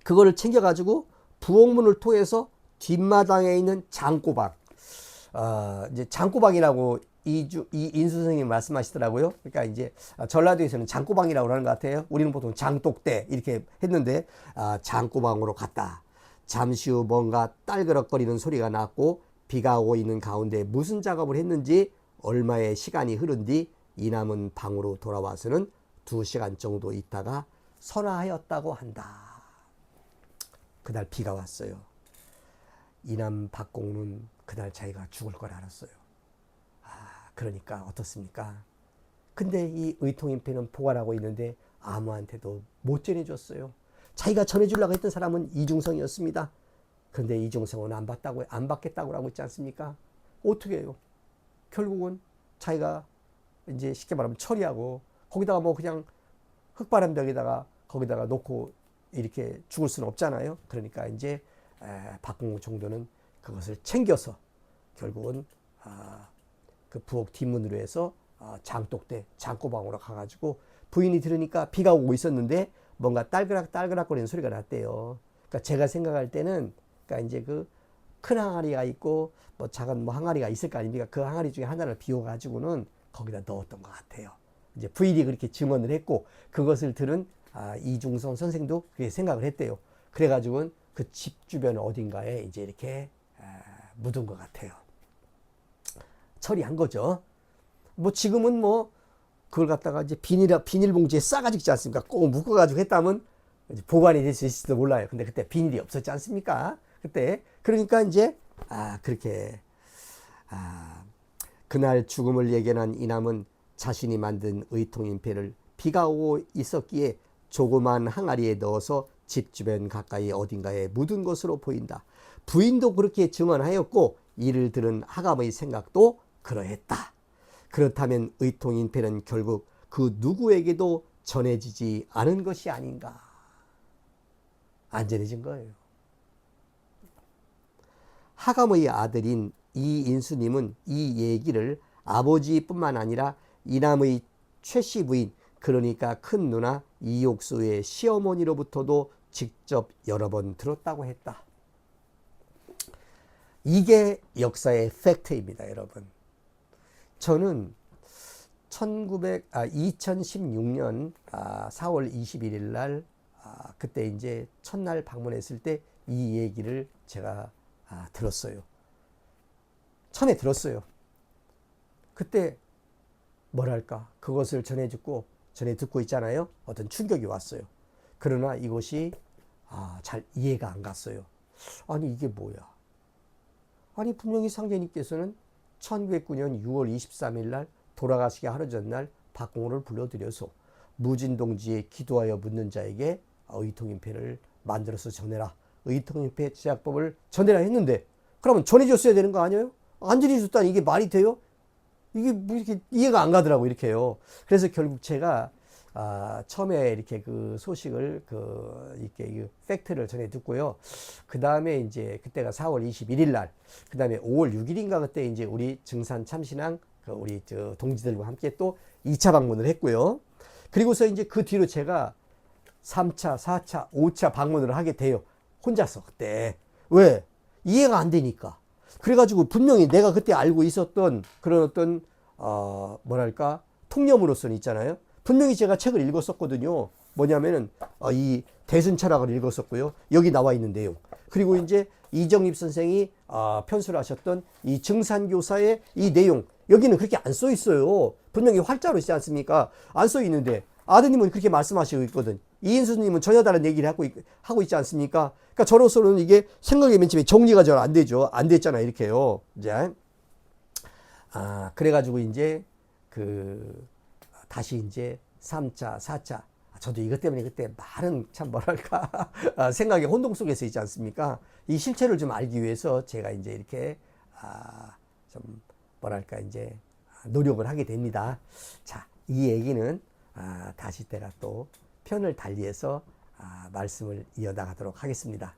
그거를 챙겨가지고 부엌문을 통해서 뒷마당에 있는 장고방, 이제 장고방이라고 이 인수 선생님이 말씀하시더라고요. 그러니까 이제 전라도에서는 장고방이라고 하는 것 같아요. 우리는 보통 장독대 이렇게 했는데 장고방으로 갔다. 잠시 후 뭔가 딸그럭거리는 소리가 났고 비가 오고 있는 가운데 무슨 작업을 했는지 얼마의 시간이 흐른 뒤 이남은 방으로 돌아와서는 2시간 정도 있다가 선화하였다고 한다. 그날 비가 왔어요. 이남 박공우는 그날 자기가 죽을 걸 알았어요. 그러니까 어떻습니까? 근데 이 의통인패는 보관하고 있는데 아무한테도 못 전해줬어요. 자기가 전해주려고 했던 사람은 이중성이었습니다. 그런데 이중성은 안 받겠다고 하고 있지 않습니까? 어떻게 해요? 결국은 자기가 이제 쉽게 말하면 처리하고 거기다가 뭐 그냥 흙바람벽에다가 거기다가 놓고 이렇게 죽을 수는 없잖아요. 그러니까 이제 박공호 총독는 그것을 챙겨서 결국은 그 부엌 뒷문으로 해서 장독대 장고방으로 가가지고 부인이 들으니까 비가 오고 있었는데 뭔가 딸그락거리는 소리가 났대요. 그러니까 제가 생각할 때는 그러니까 이제 그 큰 항아리가 있고 뭐 작은 뭐 항아리가 있을 거 아닙니까? 그 항아리 중에 하나를 비워가지고는 거기다 넣었던 것 같아요. 이제 부인이 그렇게 증언을 했고 그것을 들은 이중성 선생도 그렇게 생각을 했대요. 그래가지고는 그 집 주변 어딘가에 이제 이렇게 묻은 것 같아요. 처리한 거죠. 뭐 지금은 뭐 그걸 갖다가 이제 비닐봉지에 싸가지고 있지 않습니까? 꼭 묶어가지고 했다면 보관이 될 수 있을지도 몰라요. 근데 그때 비닐이 없었지 않습니까? 그때 그러니까 이제 그렇게 그날 죽음을 예견한 이남은 자신이 만든 의통인패를 비가 오고 있었기에 조그만 항아리에 넣어서 집 주변 가까이 어딘가에 묻은 것으로 보인다. 부인도 그렇게 증언하였고 이를 들은 하감의 생각도 그러했다. 그렇다면 의통인패는 결국 그 누구에게도 전해지지 않은 것이 아닌가. 안 전해진 거예요. 하감의 아들인 이인수님은 이 얘기를 아버지뿐만 아니라 이남의 최씨 부인 그러니까 큰 누나 이옥수의 시어머니로부터도 직접 여러 번 들었다고 했다. 이게 역사의 팩트입니다, 여러분. 저는 2016년 4월 21일 날 그때 이제 첫날 방문했을 때 이 얘기를 제가 들었어요. 처음에 들었어요. 그때 뭐랄까 그것을 전해 듣고 있잖아요. 어떤 충격이 왔어요. 그러나 이것이 잘 이해가 안 갔어요. 아니 이게 뭐야? 아니 분명히 상제님께서는 1909년 6월 23일 날 돌아가시기 하루 전날 박공호를 불러들여서 무진동지에 기도하여 묻는 자에게 의통인패를 만들어서 전해라. 의통인패 제작법을 전해라 했는데 그러면 전해줬어야 되는 거 아니에요? 안 전해줬다니 이게 말이 돼요? 이게 뭐 이렇게 이해가 안 가더라고 이렇게요. 그래서 결국 제가 처음에 이렇게 그 소식을 이렇게 팩트를 전해 듣고요. 그 다음에 이제 그때가 4월 21일 날, 그 다음에 5월 6일인가 그때 이제 우리 증산 참신항 우리 동지들과 함께 또 2차 방문을 했고요. 그리고서 이제 그 뒤로 제가 3차, 4차, 5차 방문을 하게 돼요. 혼자서 그때. 왜? 이해가 안 되니까. 그래가지고 분명히 내가 그때 알고 있었던 그런 어떤 뭐랄까 통념으로서는 있잖아요. 분명히 제가 책을 읽었었거든요. 뭐냐면은 이 대순 철학을 읽었었고요. 여기 나와 있는 내용. 그리고 이제 이정립 선생이 편수를 하셨던 이 증산교사의 이 내용. 여기는 그렇게 안 써 있어요. 분명히 활자로 있지 않습니까? 안 써 있는데 아드님은 그렇게 말씀하시고 있거든. 이인수님은 전혀 다른 얘기를 하고 있지 않습니까? 그러니까 저로서는 이게 생각의 맨 처음에 정리가 잘 안 되죠. 안 됐잖아 이렇게요. 이제 그래가지고 이제 다시 이제 3차, 4차. 저도 이것 때문에 그때 말은 참 뭐랄까 생각의 혼동 속에서 있지 않습니까? 이 실체를 좀 알기 위해서 제가 이제 이렇게 좀 뭐랄까 이제 노력을 하게 됩니다. 자, 이 얘기는 다시 때가 또 편을 달리해서 말씀을 이어나가도록 하겠습니다.